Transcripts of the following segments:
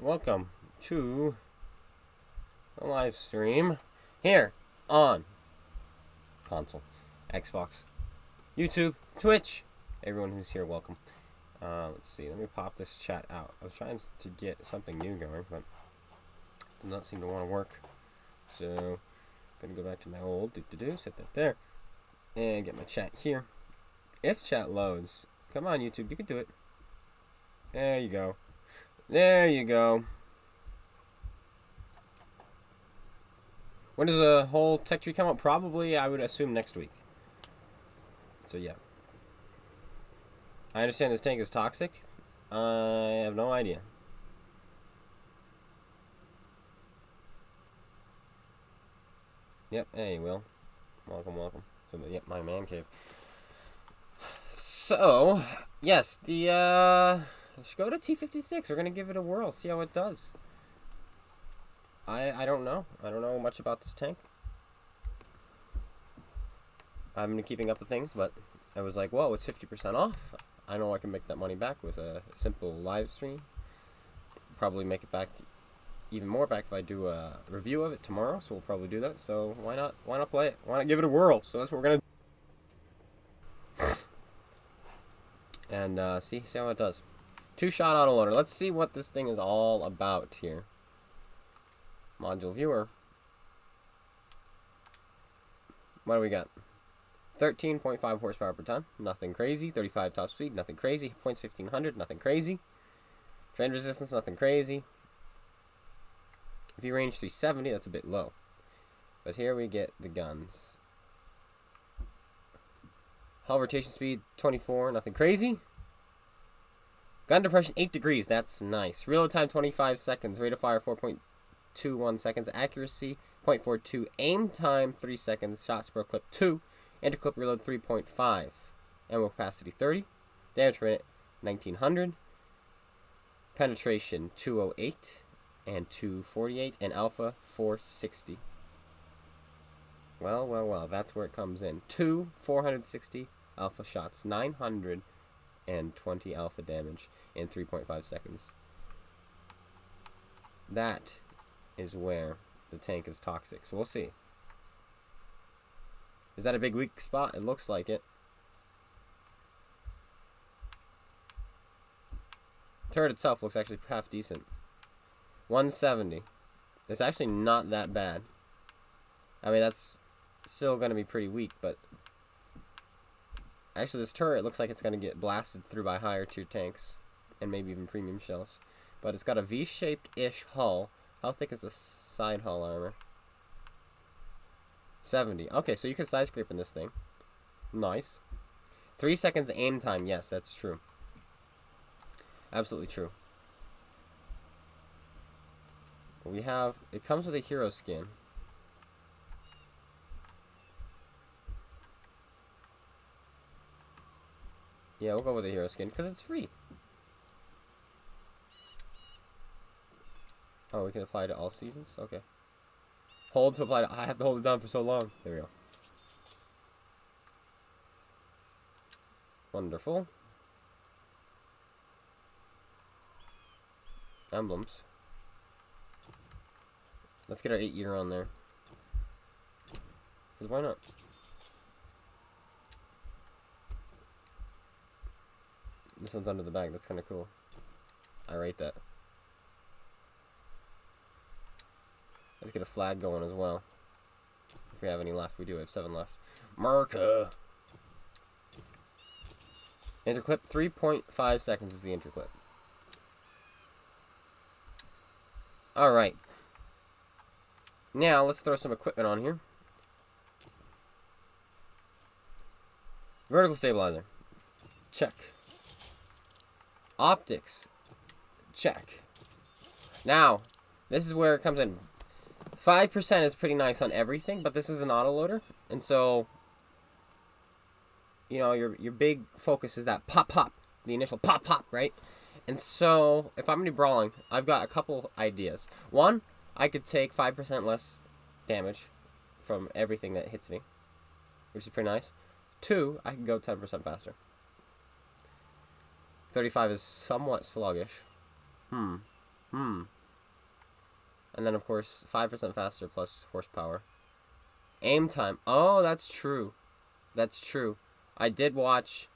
welcome to a live stream here on console, Xbox, YouTube, Twitch. Everyone who's here, welcome. Let's see, let me pop this chat out. I was trying to get something new going, but it does not seem to want to work. So, I'm going to go back to my old set that there, and get my chat here. If chat loads, come on YouTube, you can do it. There you go. There you go. When does a whole tech tree come out? Probably, I would assume, next week. So, yeah. I understand this tank is toxic. I have no idea. Yep, hey, Will. Welcome, welcome. So, yep, my man cave. So, yes, the Škoda T56. We're going to give it a whirl, see how it does. I don't know. I don't know much about this tank. I haven't been keeping up with things, but I was like, whoa, it's 50% off. I know I can make that money back with a simple live stream. Probably make it back, even more back if I do a review of it tomorrow, so we'll probably do that. So why not play it? Why not give it a whirl? So that's what we're going to do. And see how it does. 2-shot autoloader. Let's see what this thing is all about here. Module viewer. What do we got? 13.5 horsepower per ton. Nothing crazy. 35 top speed. Nothing crazy. Points 1500. Nothing crazy. Trend resistance. Nothing crazy. View range 370. That's a bit low. But here we get the guns. Hull rotation speed 24. Nothing crazy. Gun depression 8 degrees. That's nice. Reload time 25 seconds. Rate of fire 4.21 seconds. Accuracy 0.42. Aim time 3 seconds. Shots per clip 2. Interclip reload 3.5. Ammo capacity 30. Damage per minute 1900. Penetration 208 and 248. And alpha 460. Well. That's where it comes in. 460 alpha shots. 920 alpha damage in 3.5 seconds. That is where the tank is toxic. So we'll see. Is that a big weak spot? It looks like it. Turret itself looks actually half decent. 170. It's actually not that bad. I mean, that's still going to be pretty weak, but actually this turret looks like it's going to get blasted through by higher tier tanks and maybe even premium shells. But it's got a V-shaped-ish hull. How thick is the side hull armor? 70. Okay, so you can side scrape in this thing. Nice. 3 seconds aim time. Yes, that's true. Absolutely true. We have, it comes with a hero skin. Yeah, we'll go with a hero skin because it's free. Oh, we can apply to all seasons? Okay. Hold to apply to... I have to hold it down for so long. There we go. Wonderful. Emblems. Let's get our 8-year on there. Because why not? This one's under the bag. That's kind of cool. I rate that. Let's get a flag going as well. If we have any left. We do have 7 left. Merca! Interclip. 3.5 seconds is the interclip. Alright. Now, let's throw some equipment on here. Vertical stabilizer. Check. Optics. Check. Now, this is where it comes in. 5% is pretty nice on everything, but this is an autoloader, and so, you know, your big focus is that pop, the initial pop, right? And so, if I'm going to be brawling, I've got a couple ideas. One, I could take 5% less damage from everything that hits me, which is pretty nice. 2, I can go 10% faster. 35 is somewhat sluggish. And then, of course, 5% faster plus horsepower. Aim time. Oh, that's true. That's true. I did watch,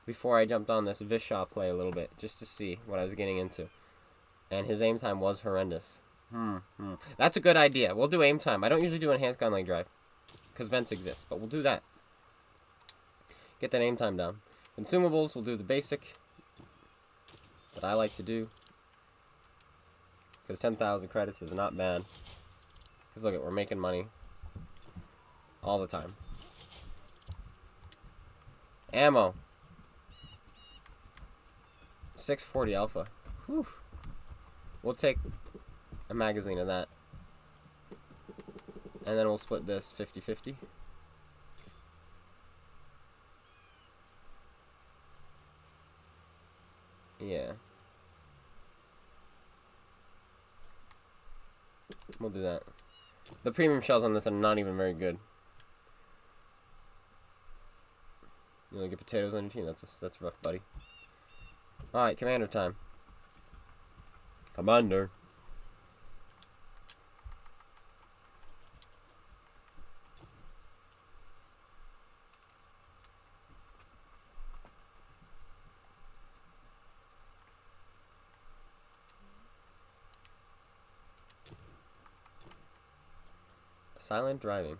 before I jumped on this, Vishaw play a little bit, just to see what I was getting into. And his aim time was horrendous. That's a good idea. We'll do aim time. I don't usually do enhanced gun leg drive, because vents exist, but we'll do that. Get that aim time down. Consumables, we'll do the basic that I like to do. Because 10,000 credits is not bad. Because look, we're making money all the time. Ammo. 640 alpha. Whew. We'll take a magazine of that. And then we'll split this 50-50. Yeah. We'll do that. The premium shells on this are not even very good. You only get potatoes on your team. That's rough, buddy. Alright, commander time. Commander. Silent driving.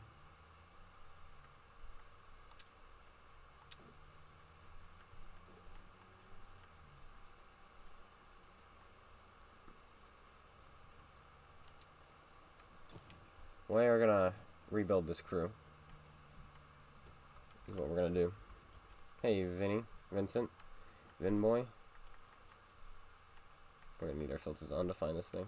We're gonna rebuild this crew. This is what we're gonna do. Hey, Vincent, Vin boy. We're gonna need our filters on to find this thing.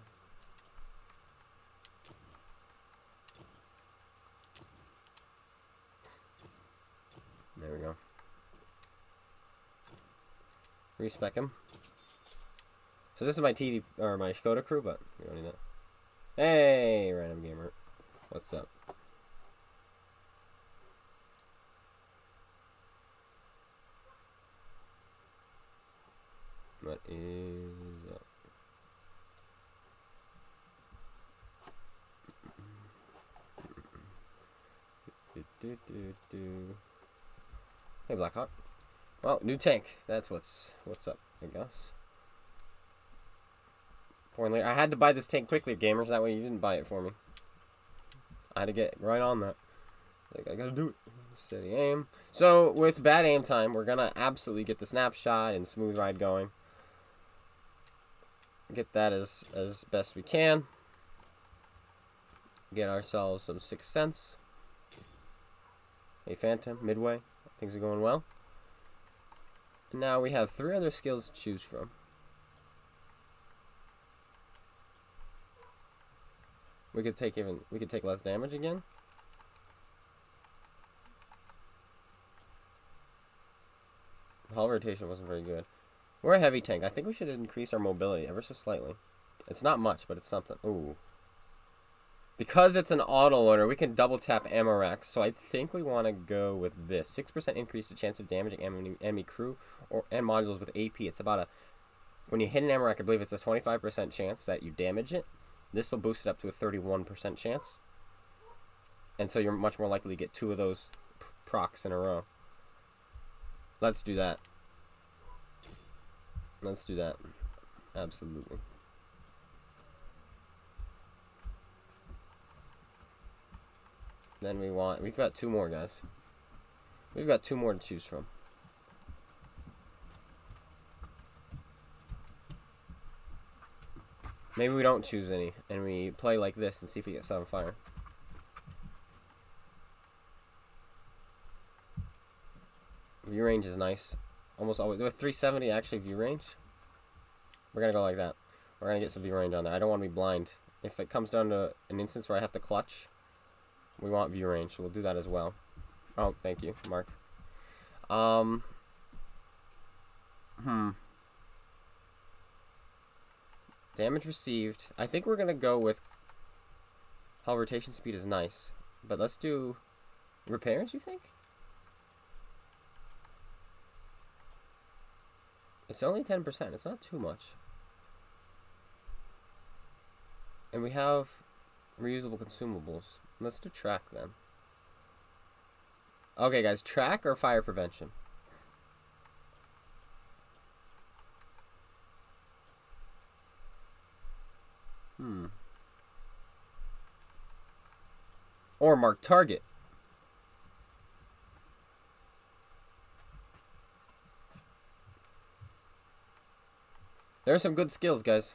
There we go. Respec him. So this is my TV or my Škoda crew, but we don't need that. Hey, random gamer. What's up? What is up? Hey, Blackhawk. Well, new tank. That's what's up, I guess. I had to buy this tank quickly, gamers. That way you didn't buy it for me. I had to get right on that. Like, I gotta do it. Steady aim. So, with bad aim time, we're gonna absolutely get the snapshot and smooth ride going. Get that as best we can. Get ourselves some 6th Sense. Hey, Phantom, Midway. Things are going well. Now we have 3 other skills to choose from. We could take less damage again. Hull rotation wasn't very good. We're a heavy tank. I think we should increase our mobility ever so slightly. It's not much, but it's something. Ooh. Because it's an autoloader, we can double tap ammo racks. So I think we want to go with this. 6% increase the chance of damaging enemy crew and modules with AP. It's about a... When you hit an ammo rack, I believe it's a 25% chance that you damage it. This will boost it up to a 31% chance. And so you're much more likely to get 2 of those procs in a row. Let's do that. Let's do that. Absolutely. Then we've got 2 more, guys. We've got 2 more to choose from. Maybe we don't choose any, and we play like this and see if we get set on fire. View range is nice. Almost always. With 370 actually view range, we're going to go like that. We're going to get some view range on there. I don't want to be blind. If it comes down to an instance where I have to clutch, we want view range, so we'll do that as well. Oh, thank you, Mark. Damage received. I think we're going to go with... Hull rotation speed is nice. But let's do... Repairs, you think? It's only 10%. It's not too much. And we have reusable consumables. Let's do track then. Okay, guys, track or fire prevention? Or mark target. There are some good skills, guys.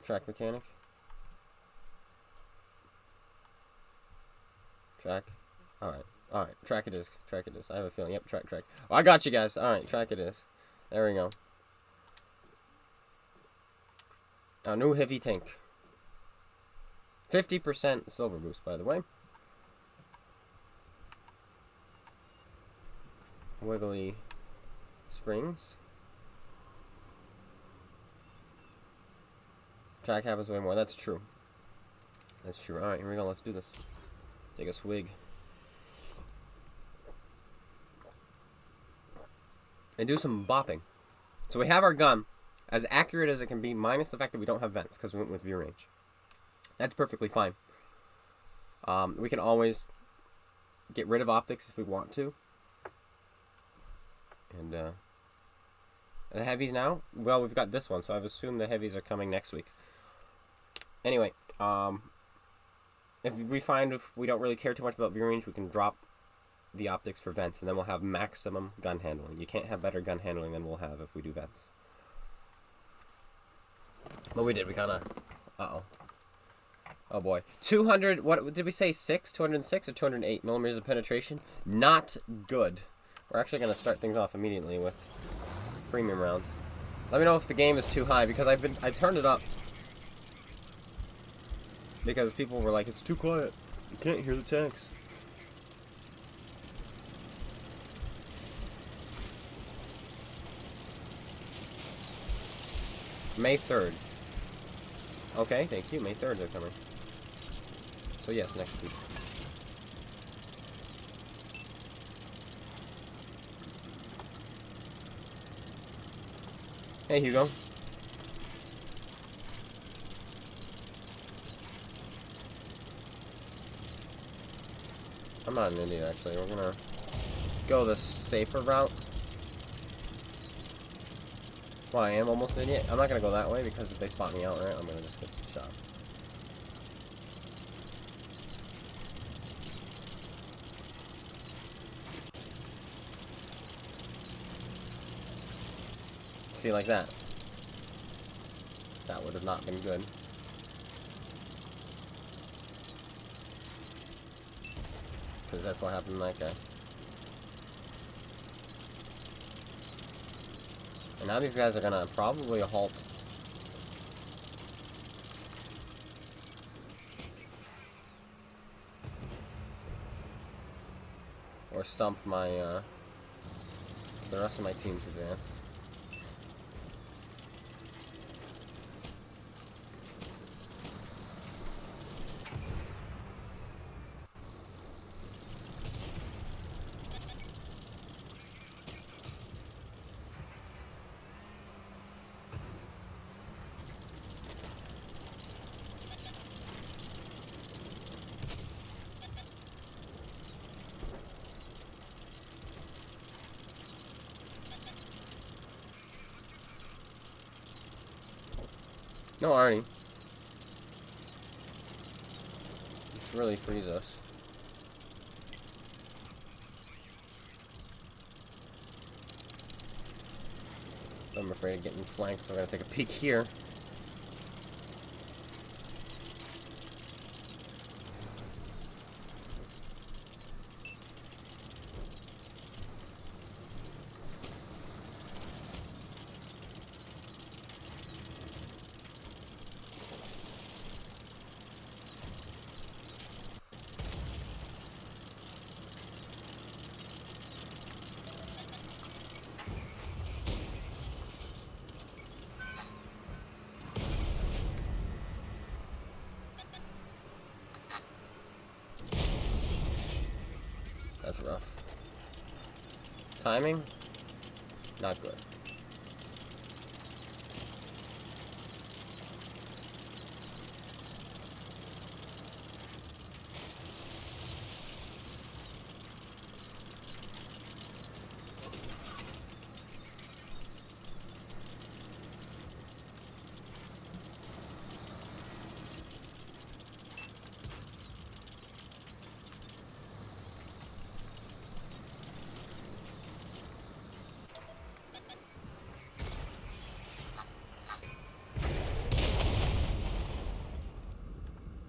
Track mechanic. Track. Alright. Alright. Track it is. Track it is. I have a feeling. Yep, track. Oh, I got you guys. Alright, track it is. There we go. Our new heavy tank. 50% silver boost, by the way. Wiggly springs. Track happens way more. That's true. That's true. Alright, here we go. Let's do this. Take a swig. And do some bopping. So we have our gun as accurate as it can be, minus the fact that we don't have vents because we went with view range. That's perfectly fine. We can always get rid of optics if we want to. And the heavies now? Well, we've got this one, so I've assumed the heavies are coming next week. Anyway, if we find we don't really care too much about view range, we can drop the optics for vents, and then we'll have maximum gun handling. You can't have better gun handling than we'll have if we do vents. But we did. We kind of... Uh-oh. Oh, boy. 200... What did we say? 206 or 208 millimeters of penetration? Not good. We're actually going to start things off immediately with premium rounds. Let me know if the game is too high, because I turned it up. Because people were like, it's too quiet. You can't hear the tanks. May 3rd. Okay, thank you. May 3rd they're coming. So yes, next week. Hey, Hugo. I'm not an idiot, actually. We're gonna go the safer route. Well, I am almost an idiot. I'm not gonna go that way because if they spot me out, right, I'm gonna just get shot. See, like that. That would have not been good. Because that's what happened to that guy. And now these guys are gonna probably halt. Or stump my, the rest of my team's advance. No, Arnie. This really frees us. I'm afraid of getting flanked, so I'm gonna take a peek here. That's rough. Timing? Not good.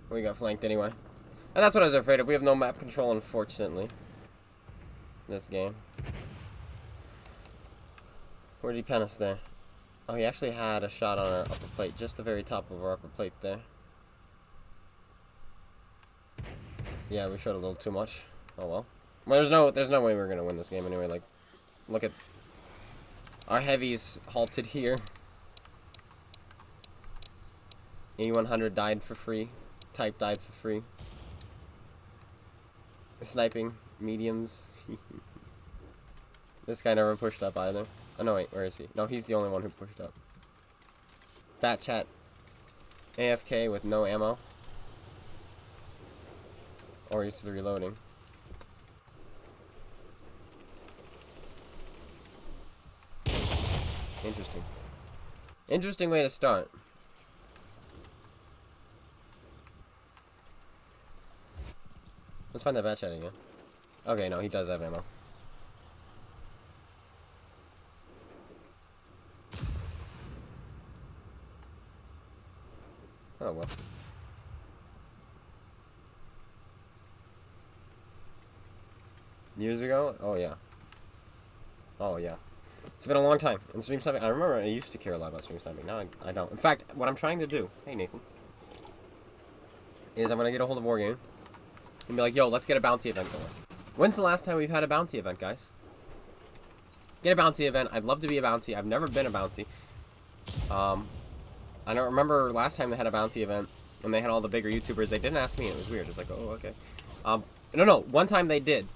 We got flanked anyway. And that's what I was afraid of. We have no map control, unfortunately. In this game. Where did he pen us there? Oh, he actually had a shot on our upper plate. Just the very top of our upper plate there. Yeah, we showed a little too much. Oh well. Well, there's no way we're gonna win this game anyway. Like, look at our heavies halted here. 8100 died for free. Type died for free. Sniping mediums. This guy never pushed up either. Oh no, wait, where is he? No, he's the only one who pushed up. Fat chat. AFK with no ammo. Or he's reloading. Interesting. Interesting way to start. Let's find that bat chat again. Okay, no, he does have ammo. Oh well. Years ago? Oh yeah. Oh yeah. It's been a long time. And stream sniping, I remember I used to care a lot about stream sniping. Now I don't. In fact, what I'm trying to do, hey Nathan, is I'm gonna get a hold of Wargame and be like, yo, let's get a bounty event going. When's the last time we've had a bounty event, guys? Get a bounty event. I'd love to be a bounty. I've never been a bounty. I don't remember last time they had a bounty event and they had all the bigger YouTubers. They didn't ask me. It was weird. It was like, oh, okay. No. One time they did.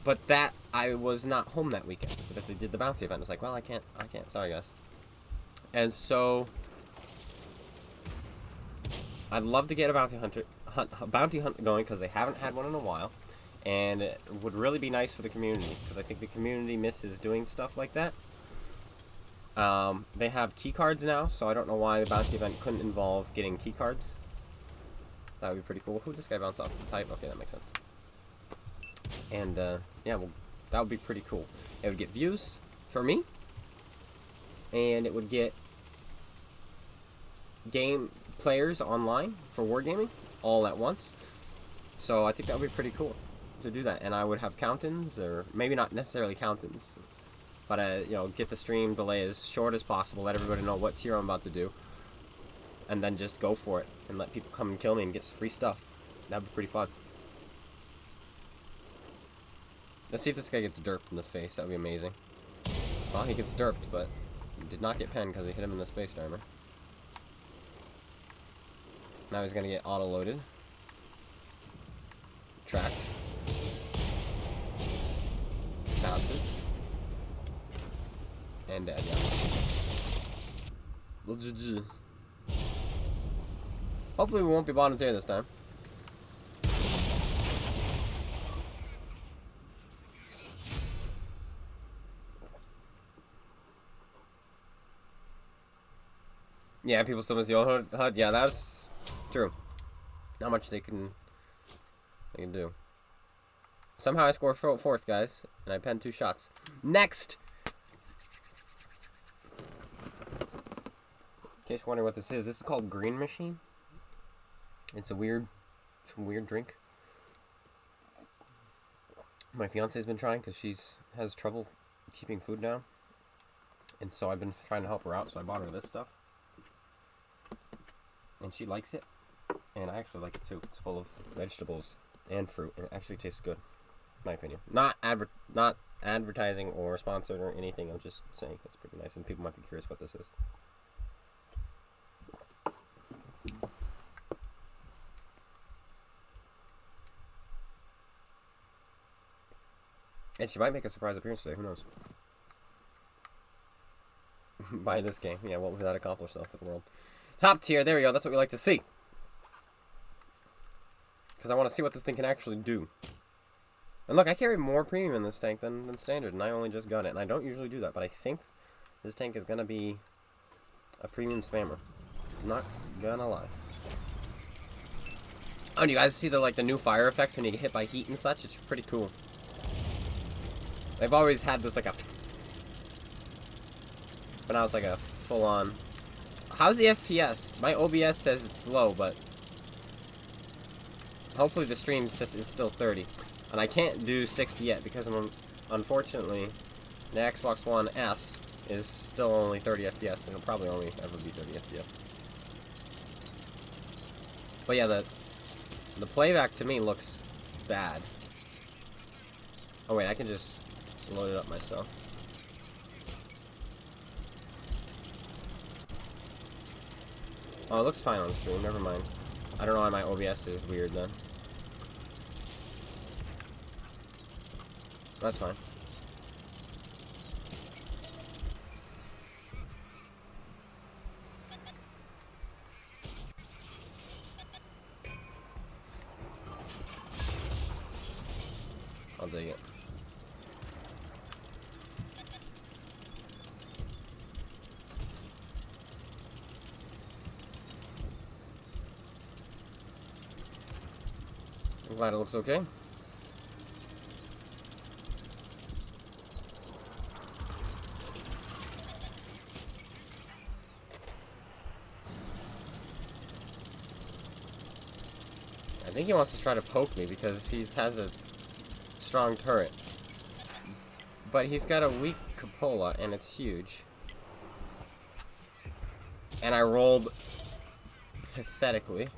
But that, I was not home that weekend. But they did the bounty event. I was like, well, I can't. Sorry, guys. And so, I'd love to get a bounty hunt going because they haven't had one in a while. And it would really be nice for the community because I think the community misses doing stuff like that. They have key cards now, so I don't know why the bounty event couldn't involve getting key cards. That would be pretty cool. Who'd this guy bounce off the type? Okay, that makes sense. And, yeah, well, that would be pretty cool. It would get views for me, and it would get game players online for wargaming all at once. So I think that would be pretty cool to do that. And I would have count-ins, or maybe not necessarily count-ins, but, you know, get the stream delay as short as possible, let everybody know what tier I'm about to do, and then just go for it, and let people come and kill me and get some free stuff. That'd be pretty fun. Let's see if this guy gets derped in the face. That would be amazing. Well, he gets derped, but he did not get penned because he hit him in the space armor. Now he's going to get auto-loaded. Tracked. Bounces. And dead, yeah. Well, GG. Hopefully we won't be bottom tier this time. Yeah, people still miss the old HUD. Yeah, that's true. Not much they can do. Somehow I scored fourth, guys, and I penned 2 shots. Next! In case you're wondering what this is called Green Machine. It's some weird drink. My fiance's been trying because she has trouble keeping food down. And so I've been trying to help her out, so I bought her this stuff. And she likes it, and I actually like it too. It's full of vegetables and fruit, and it actually tastes good, in my opinion. Not advertising or sponsored or anything. I'm just saying it's pretty nice, and people might be curious what this is. And she might make a surprise appearance today. Who knows? Buy this game. Yeah, what would that accomplish though for the world? Top tier, there we go, that's what we like to see. Because I want to see what this thing can actually do. And look, I carry more premium in this tank than standard, and I only just got it. And I don't usually do that, but I think this tank is going to be a premium spammer. Not gonna lie. Oh, do you guys see the new fire effects when you get hit by heat and such? It's pretty cool. They've always had this but now it's like a full-on... How's the FPS? My OBS says it's low, but hopefully the stream is still 30. And I can't do 60 yet because unfortunately the Xbox One S is still only 30 FPS, and it'll probably only ever be 30 FPS. But yeah, the playback to me looks bad. Oh wait, I can just load it up myself. Oh, it looks fine on stream, never mind. I don't know why my OBS is weird then. That's fine. I'll dig it. I'm glad it looks okay. I think he wants to try to poke me because he has a strong turret. But he's got a weak cupola and it's huge. And I rolled pathetically.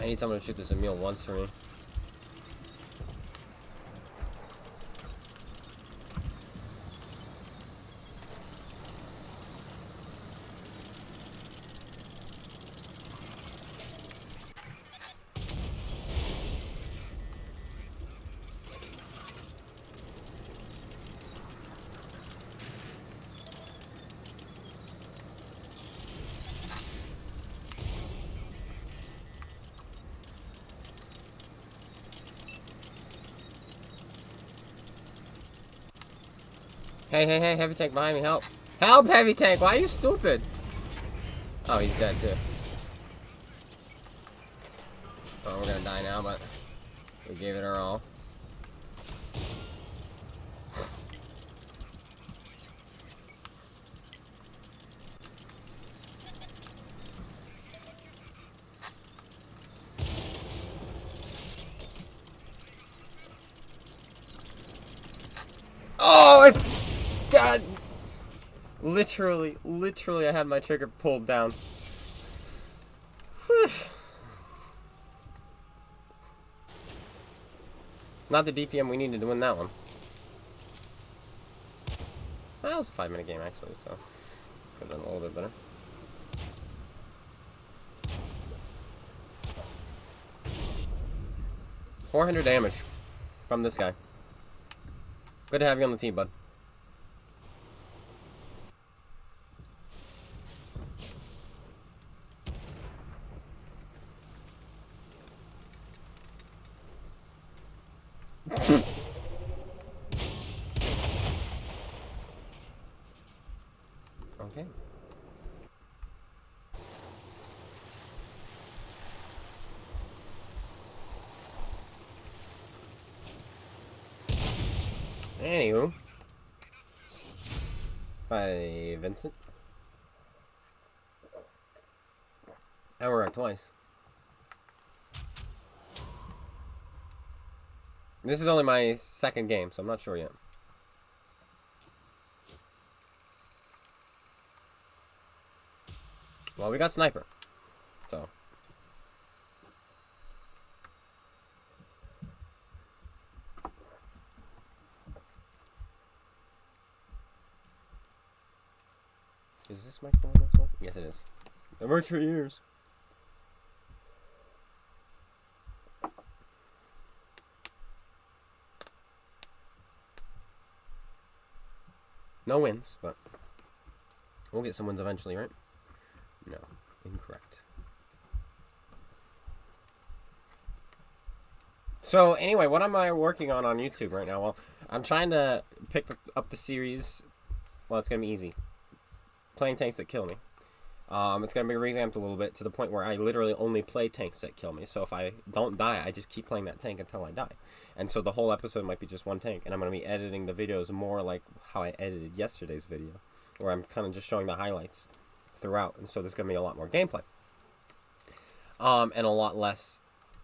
I need someone to shoot this Emil once for me. Hey, hey, hey, Heavy Tank behind me, help. Help, Heavy Tank, why are you stupid? Oh, he's dead too. Oh, we're gonna die now, but we gave it our all. Oh, God. Literally, I had my trigger pulled down. Whew. Not the DPM we needed to win that one. Well, that was a 5-minute game, actually, so could have done a little bit better. $400 damage from this guy. Good to have you on the team, bud. Okay. Anywho, by Vincent. And we're at twice. This is only my second game, so I'm not sure yet. Well, we got Sniper, so. Is this microphone this one? Yes, it is. Avert your ears. No wins, but we'll get some wins eventually, right? No, incorrect. So anyway, what am I working on YouTube right now? Well, I'm trying to pick up the series. Well, it's gonna be easy. Playing tanks that kill me. It's gonna be revamped a little bit to the point where I literally only play tanks that kill me. So if I don't die, I just keep playing that tank until I die. And so the whole episode might be just one tank, and I'm gonna be editing the videos more like how I edited yesterday's video, where I'm kind of just showing the highlights throughout. And so there's gonna be a lot more gameplay, and a lot less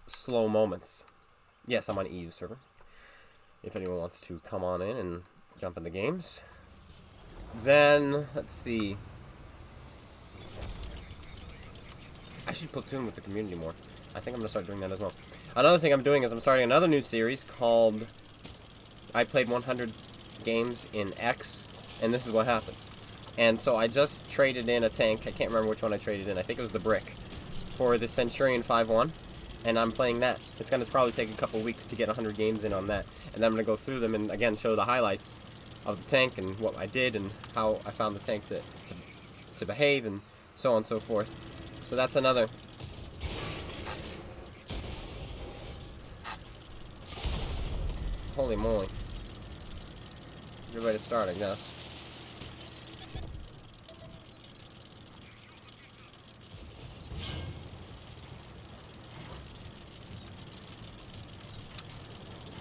slow moments. Yes, I'm on EU server. If anyone wants to come on in and jump in the games. Then, let's see. I should platoon with the community more. I think I'm going to start doing that as well. Another thing I'm doing is I'm starting another new series called I Played 100 Games in X, and this is what happened. And so I just traded in a tank. I can't remember which one I traded in. I think it was the Brick for the Centurion 5-1. And I'm playing that. It's going to probably take a couple weeks to get 100 games in on that. And then I'm going to go through them and, again, show the highlights of the tank and what I did and how I found the tank to behave and so on and so forth. So that's another. Holy moly. Good way to start, I guess.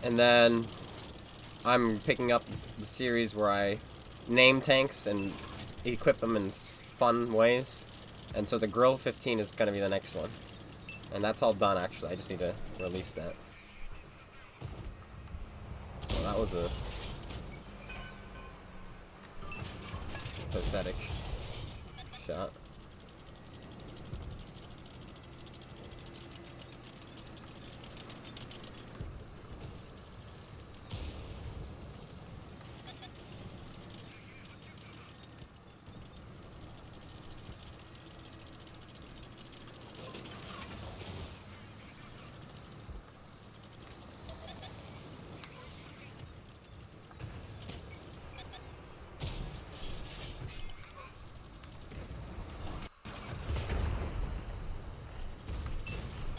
And then I'm picking up the series where I name tanks and equip them in fun ways. And so the Grill 15 is going to be the next one. And that's all done, actually. I just need to release that. Well, that was a pathetic shot.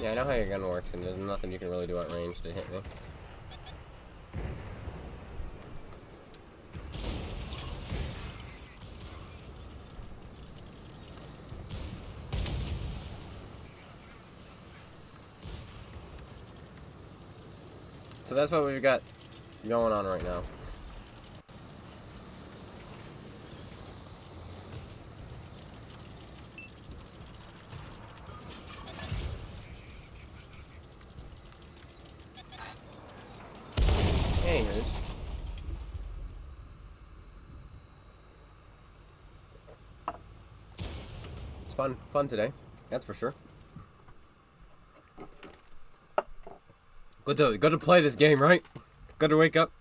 Yeah, I know how your gun works, and there's nothing you can really do at range to hit me. So that's what we've got going on right now. Anyways. It's fun today, that's for sure. Good to play this game, right? Good to wake up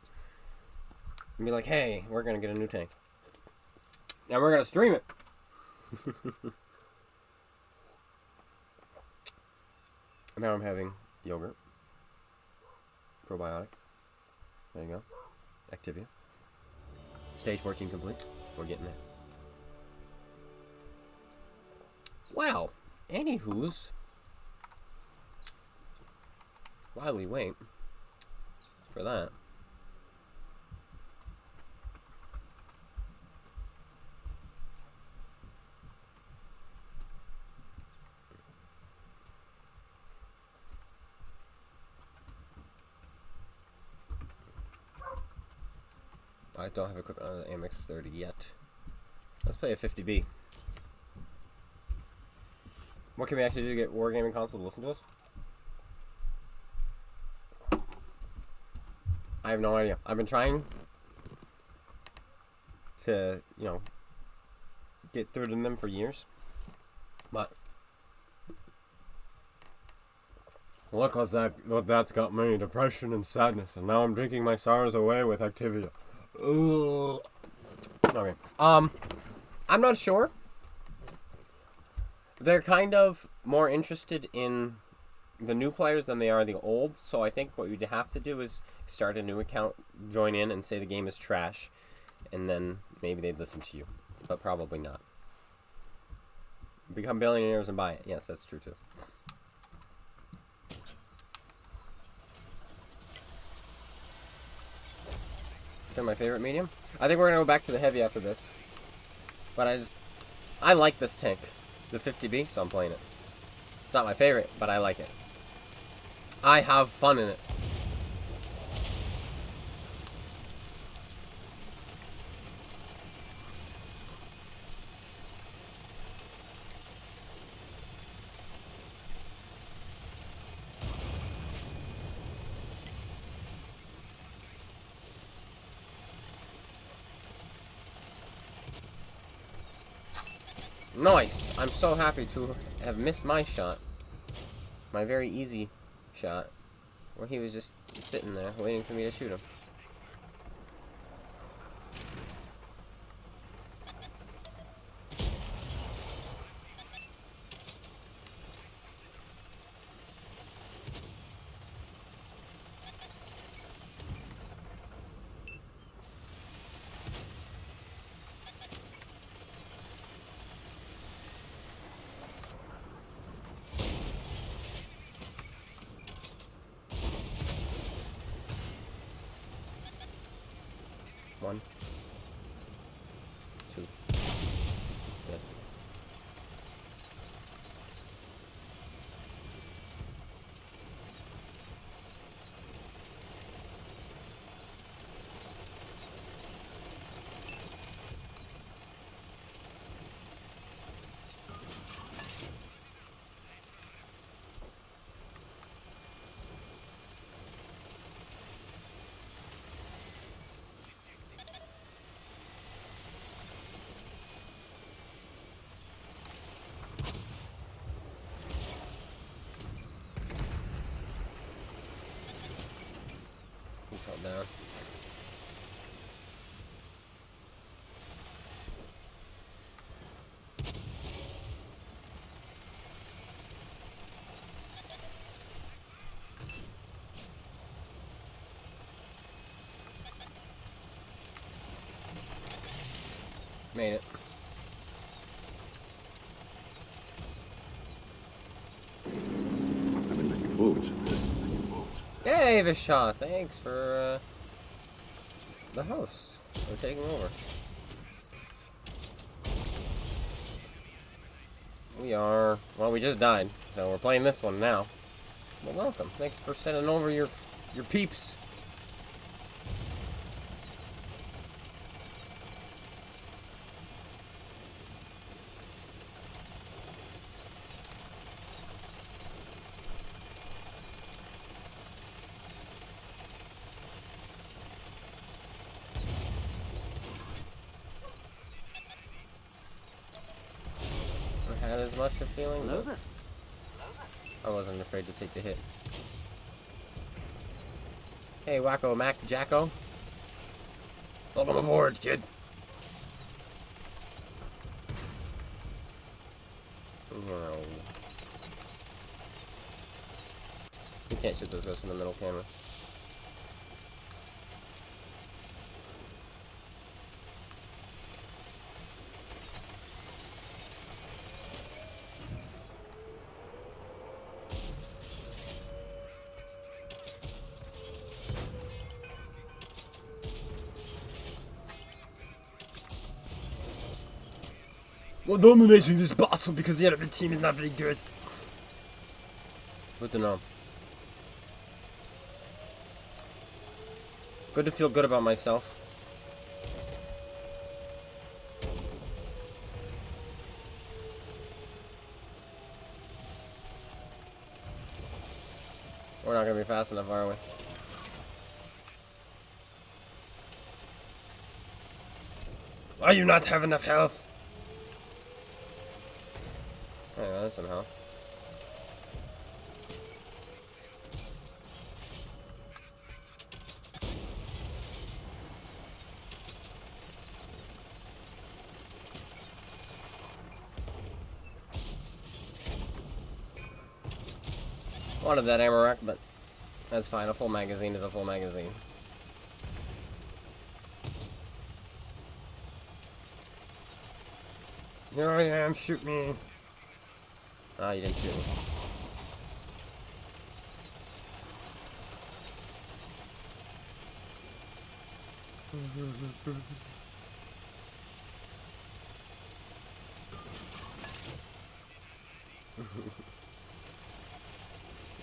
and be like, hey, we're gonna get a new tank. And we're gonna stream it. Now I'm having yogurt. Probiotic. There you go. Activia. Stage 14 complete. We're getting there. Wow. Anywho's. While we wait for that. I don't have equipment on the Amex 30 yet. Let's play a 50B. What can we actually do to get Wargaming Console to listen to us? I have no idea. I've been trying to, you know, get through to them for years. But look what that's got me. Depression and sadness. And now I'm drinking my sorrows away with Activia. Ugh. Okay. I'm not sure. They're kind of more interested in the new players than they are the old, so I think what you'd have to do is start a new account, join in, and say the game is trash, and then maybe they'd listen to you, but probably not. Become billionaires and buy it. Yes, that's true too. Is that my favorite medium? I think we're gonna go back to the heavy after this, but I like this tank, the 50B, so I'm playing it. It's not my favorite, but I like it. I have fun in it. Nice! I'm so happy to have missed my shot. My very easy shot. Where he was just sitting there waiting for me to shoot him. One. Two. Dead. He's held down. Made it. I've been looking forward to this. Hey, Vishaw, thanks for the host for taking over. Well, we just died, so we're playing this one now. Well, welcome. Thanks for sending over your peeps. I had as much a feeling. Hello there. I wasn't afraid to take the hit. Hey, Wacko Mac Jacko. Welcome aboard, kid. can't shoot those guys from the middle camera. We're dominating this battle because the enemy team is not very good. Good to know. Good to feel good about myself. We're not gonna be fast enough, are we? Why you not have enough health? Hey, that's some health. Wanted that ammo rack, but that's fine. A full magazine is a full magazine. Here I am, shoot me. Ah, you didn't shoot me.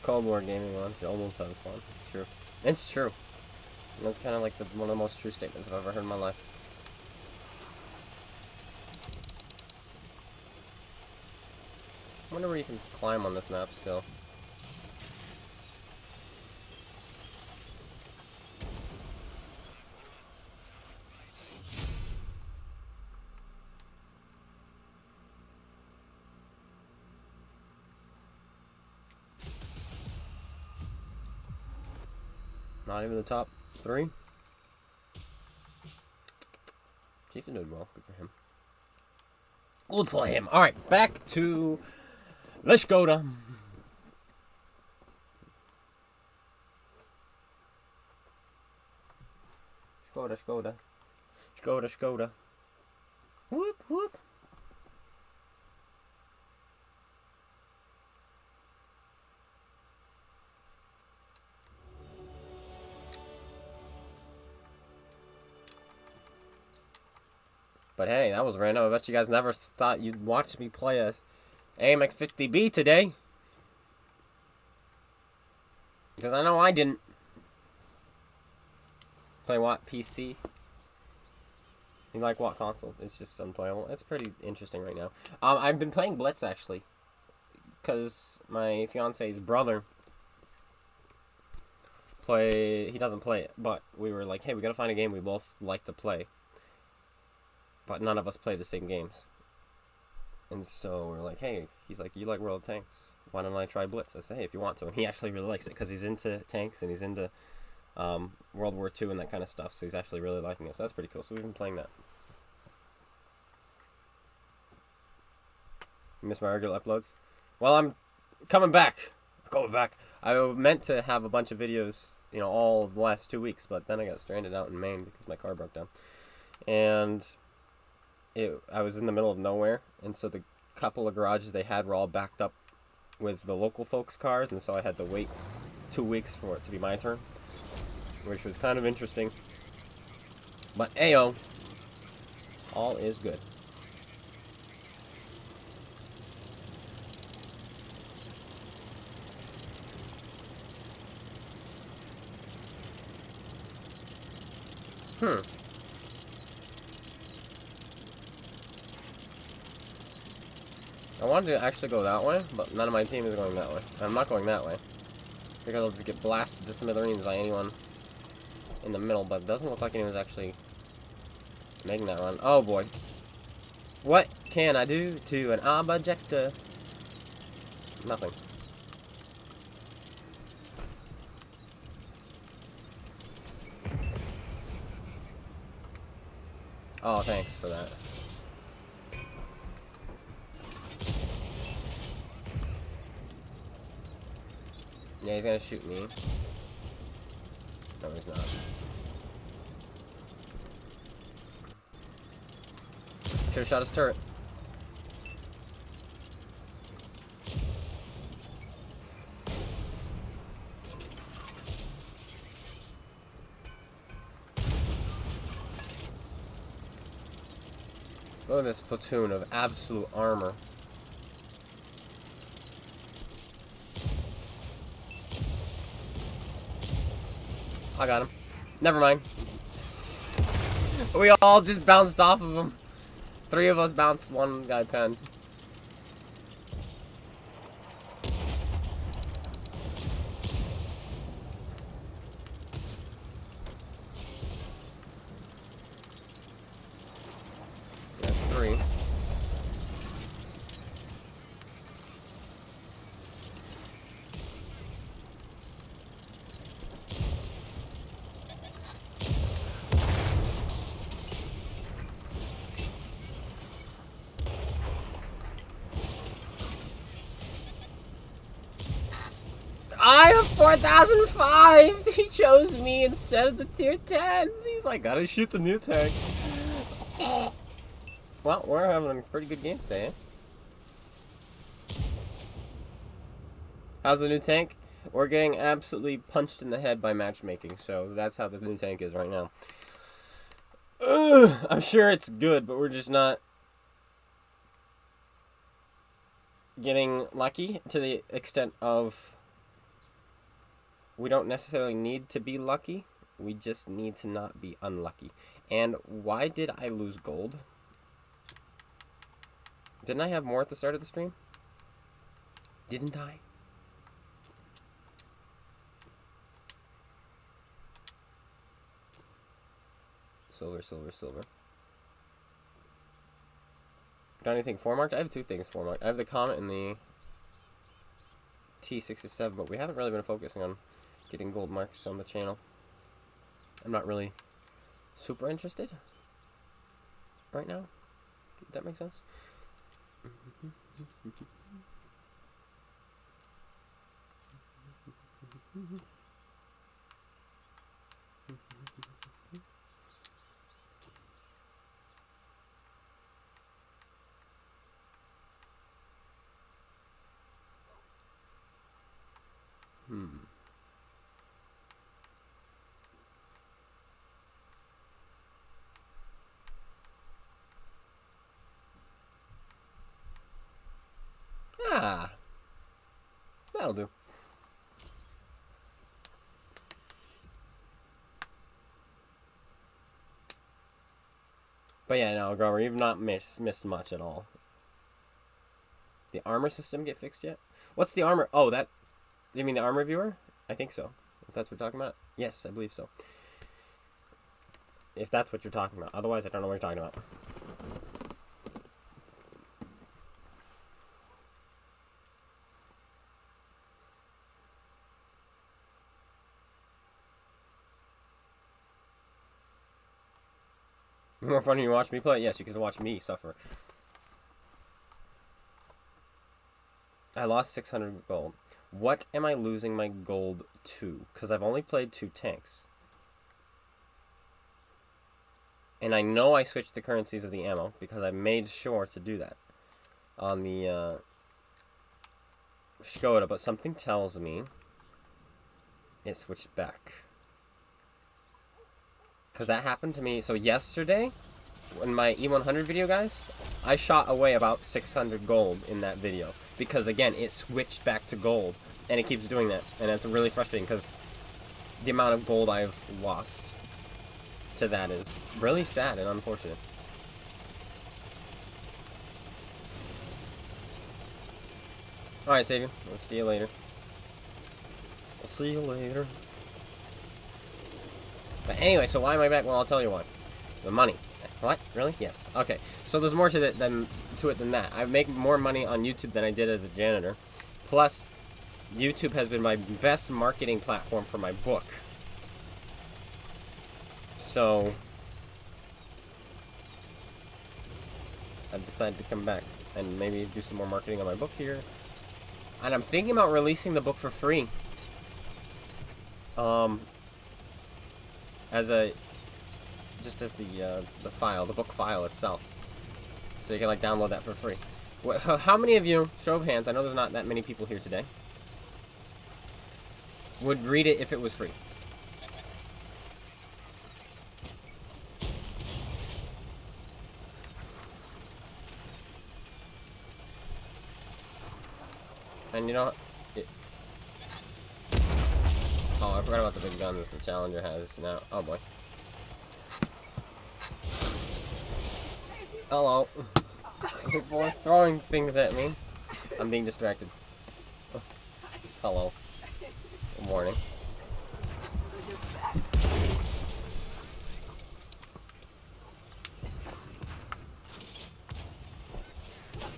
Cold War gaming once, you almost had fun. It's true. It's true. And that's kind of like one of the most true statements I've ever heard in my life. I wonder where you can climb on this map still. Not even the top 3. Chief is doing well. Good for him. Good for him. Alright, back to the Škoda. Škoda. Škoda. Whoop, whoop. But hey, that was random. I bet you guys never thought you'd watch me play a AMX-50B today. Because I know I didn't. Play what? PC? You like what console? It's just unplayable. It's pretty interesting right now. I've been playing Blitz, actually. Because my fiance's brother he doesn't play it. But we were like, hey, we gotta find a game we both like to play. But none of us play the same games. And so we're like, hey, he's like, you like World of Tanks? Why don't I try Blitz? I said, hey, if you want to. And he actually really likes it because he's into tanks and he's into World War II and that kind of stuff. So he's actually really liking it. So that's pretty cool. So we've been playing that. You miss my regular uploads? Well, I'm coming back. I meant to have a bunch of videos, all of the last 2 weeks. But then I got stranded out in Maine because my car broke down. And I was in the middle of nowhere, and so the couple of garages they had were all backed up with the local folks' cars, and so I had to wait 2 weeks for it to be my turn, which was kind of interesting. But ayo, all is good. I wanted to actually go that way, but none of my team is going that way. I'm not going that way. Because I'll just get blasted to smithereens by anyone in the middle, but it doesn't look like anyone's actually making that run. Oh boy. What can I do to an objector? Nothing. Oh, thanks for that. Yeah, he's gonna shoot me. No, he's not. Should've shot his turret. Look at this platoon of absolute armor. I got him. Never mind. We all just bounced off of him. 3 of us bounced, 1 guy penned. That's 3. I have 4,005! He chose me instead of the tier 10s! He's like, gotta shoot the new tank. Well, we're having a pretty good game today, eh? How's the new tank? We're getting absolutely punched in the head by matchmaking, so that's how the new tank is right now. Ugh, I'm sure it's good, but we're just not getting lucky to the extent of... We don't necessarily need to be lucky. We just need to not be unlucky. And why did I lose gold? Didn't I have more at the start of the stream? Didn't I? Silver, silver, silver. Got anything 4 marked? I have 2 things 4 marked. I have the Comet and the T67, but we haven't really been focusing on getting gold marks on the channel. I'm not really super interested right now. Does that make sense? Ah, that'll do. But yeah, no, Grover, you've not missed much at all. The armor system get fixed yet? What's the armor? Oh, that... You mean the armor viewer? I think so. If that's what we're talking about. Yes, I believe so. If that's what you're talking about. Otherwise, I don't know what you're talking about. More fun when you watch me play? Yes, you can watch me suffer. I lost 600 gold. What am I losing my gold to? Because I've only played 2 tanks. And I know I switched the currencies of the ammo, because I made sure to do that on the Škoda, but something tells me it switched back. Because that happened to me. So yesterday, in my E100 video, guys, I shot away about 600 gold in that video. Because, again, it switched back to gold. And it keeps doing that. And it's really frustrating because the amount of gold I've lost to that is really sad and unfortunate. Alright, Savior. We'll see you later. I'll see you later. But anyway, so why am I back? Well, I'll tell you why. The money. What? Really? Yes. Okay. So there's more to it than that. I make more money on YouTube than I did as a janitor. Plus, YouTube has been my best marketing platform for my book. So, I've decided to come back and maybe do some more marketing on my book here. And I'm thinking about releasing the book for free as a just as the file, the book file itself, so you can like download that for free. How many of you, show of hands, I know there's not that many people here today, would read it if it was free? And you know, oh, I forgot about the big guns the Challenger has now. Oh boy. Hello. People are throwing things at me. I'm being distracted. Oh. Hello. Good morning.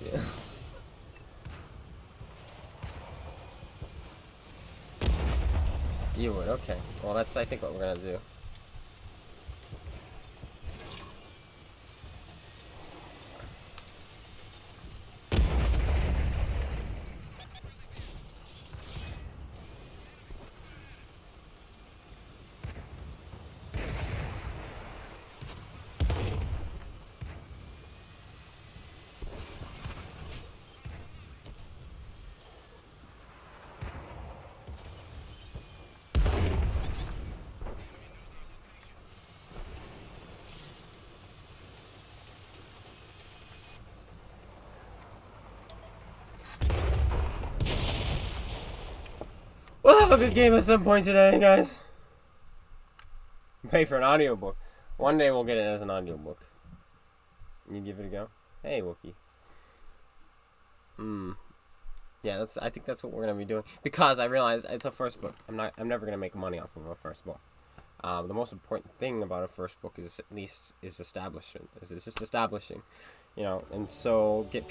Yeah. You would, okay. Well, that's, I think, what we're gonna do. We'll have a good game at some point today, guys. Pay for an audiobook. One day we'll get it as an audiobook. You give it a go? Hey, Wookie. Yeah, I think that's what we're gonna be doing, because I realize it's a first book. I'm never gonna make money off of a first book. The most important thing about a first book is establishment. It's just establishing, you know, and so get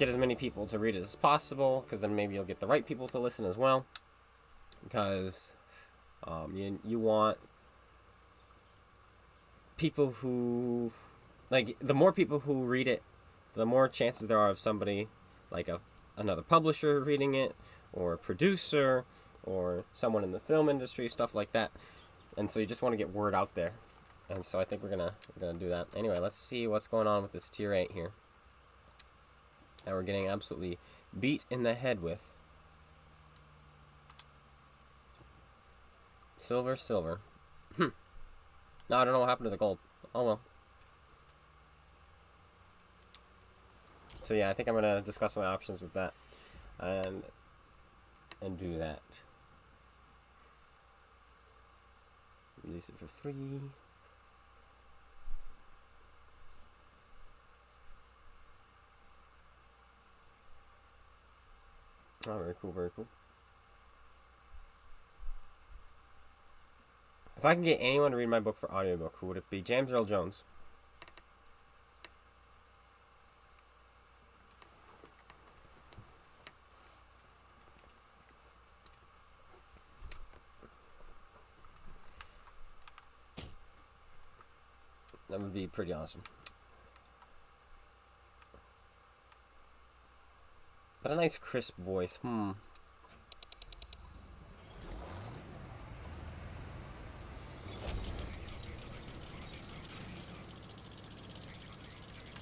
as many people to read it as possible, because then maybe you'll get the right people to listen as well. Because you want people who, like, the more people who read it, the more chances there are of somebody like another publisher reading it, or a producer, or someone in the film industry, stuff like that. And so you just want to get word out there. And so I think we're gonna do that. Anyway, let's see what's going on with this tier 8 here. And we're getting absolutely beat in the head with. Silver. No, I don't know what happened to the gold. Oh well. So yeah, I think I'm gonna discuss my options with that, and do that. Release it for free. Oh, very cool, very cool. If I can get anyone to read my book for audiobook, who would it be? James Earl Jones. That would be pretty awesome. But a nice crisp voice.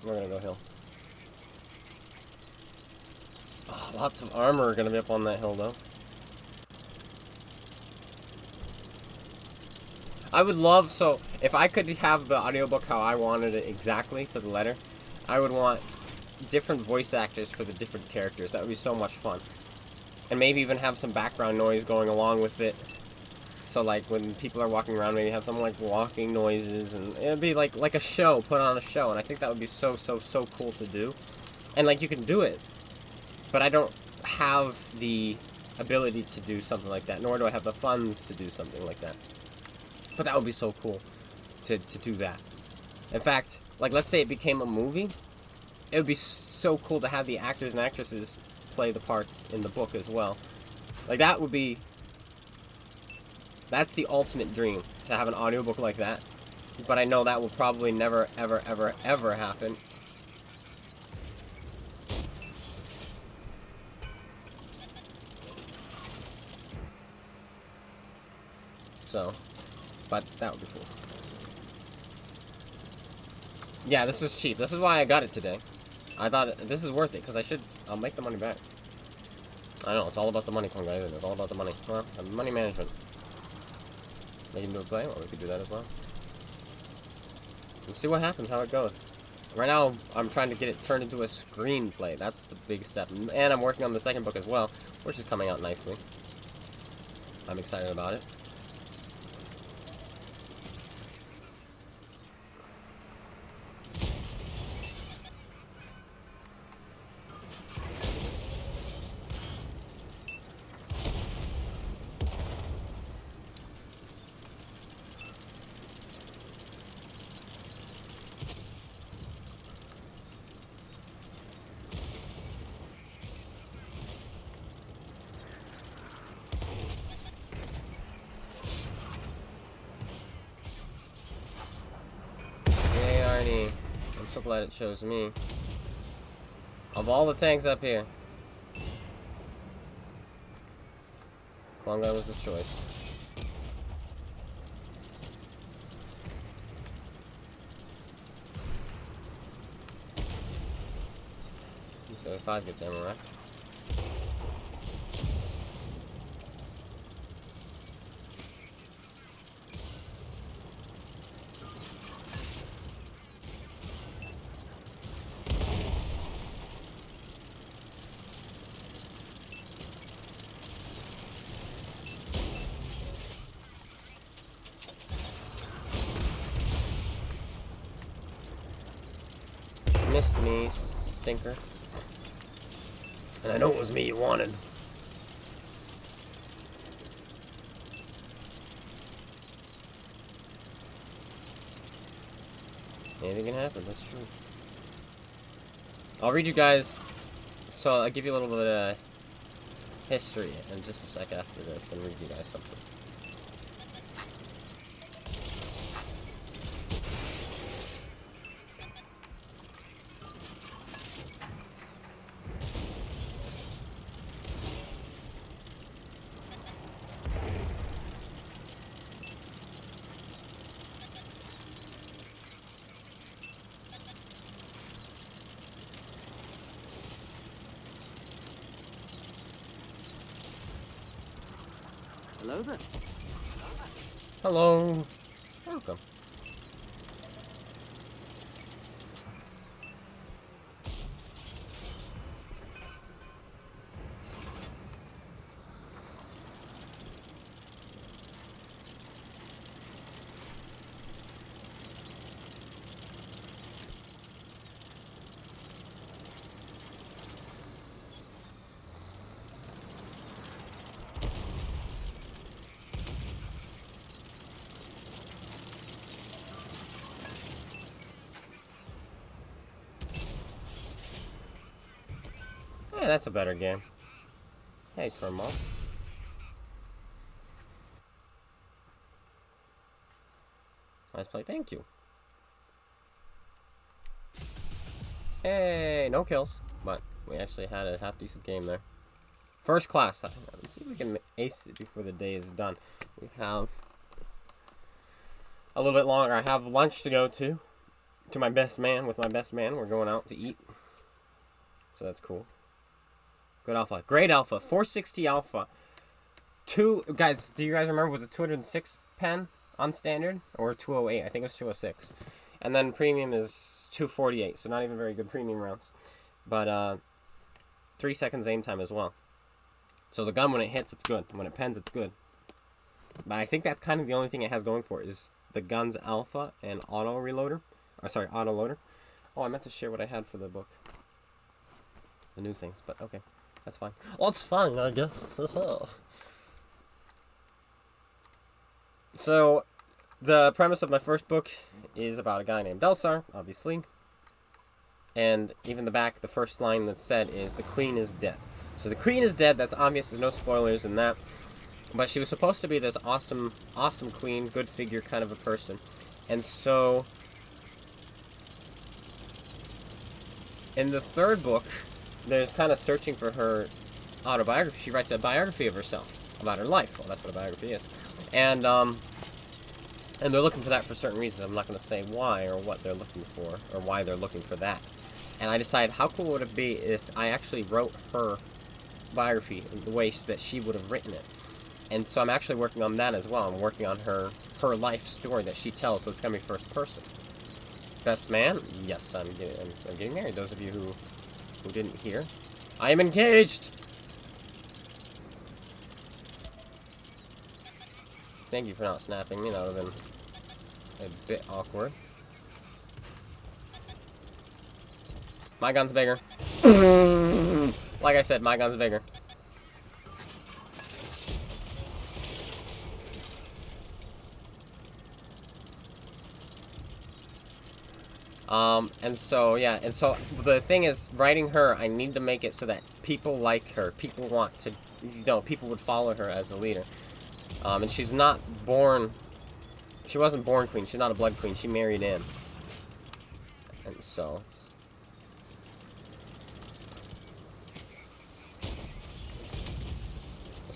We're gonna go hill. Oh, lots of armor are gonna be up on that hill, though. I would love, so if I could have the audiobook how I wanted it exactly to the letter, I would want different voice actors for the different characters. That would be so much fun. And maybe even have some background noise going along with it. So like when people are walking around, maybe have some like walking noises, and it'd be like a show, put on a show. And I think that would be so cool to do. And like you can do it, but I don't have the ability to do something like that, nor do I have the funds to do something like that. But that would be so cool to do that. In fact, like let's say it became a movie, it would be so cool to have the actors and actresses play the parts in the book as well. Like that would be, that's the ultimate dream, to have an audiobook like that. But I know that will probably never, ever happen. So, but that would be cool. Yeah, this was cheap. This is why I got it today. I thought this is worth it because I'll make the money back. I know, it's all about the money, guys. It's all about the money. Well, money management. They can do a play, or we could do that as well. We'll see what happens, how it goes. Right now, I'm trying to get it turned into a screenplay. That's the big step. And I'm working on the second book as well, which is coming out nicely. I'm excited about it. I'm so glad it shows me. Of all the tanks up here, Klonga was the choice. So if 5 gets ammo, right? Missed me, stinker. And I know it was me you wanted. Anything can happen, that's true. I'll read you guys, so I'll give you a little bit of history in just a sec after this and read you guys something. Hello there. Hello. Welcome. Hey, that's a better game. Hey, Kermal. Nice play, thank you. Hey, no kills, but we actually had a half-decent game there. First class. Let's see if we can ace it before the day is done. We have a little bit longer. I have lunch to go to my best man. With my best man, we're going out to eat. So that's cool. Good alpha. Great alpha. 460 alpha. Guys, do you guys remember, was it 206 pen on standard? Or 208? I think it was 206. And then premium is 248. So not even very good premium rounds. But 3 seconds aim time as well. So the gun, when it hits, it's good. When it pens, it's good. But I think that's kind of the only thing it has going for it, is the gun's alpha and auto reloader. Or sorry, auto loader. Oh, I meant to share what I had for the book. The new things, but okay. That's fine. Well, it's fine, I guess. So, the premise of my first book is about a guy named Delsar, obviously. And even the back, the first line that's said is, "The Queen is dead." So the Queen is dead, that's obvious, there's no spoilers in that. But she was supposed to be this awesome, awesome queen, good figure kind of a person. And so, in the third book, there's kind of searching for her autobiography. She writes a biography of herself about her life. Well, that's what a biography is. And they're looking for that for certain reasons. I'm not going to say why or what they're looking for or why they're looking for that. And I decided, how cool would it be if I actually wrote her biography in the way that she would have written it. And so I'm actually working on that as well. I'm working on her life story that she tells, so it's going to be first person. Best man? Yes, I'm getting married. Those of you who didn't hear. I am engaged! Thank you for not snapping me. That would have been a bit awkward. My gun's bigger. Like I said, my gun's bigger. And so, yeah, and so the thing is, writing her, I need to make it so that people like her, people want to, you know, people would follow her as a leader. And she's not born, she wasn't born queen, she's not a blood queen, she married in. And so,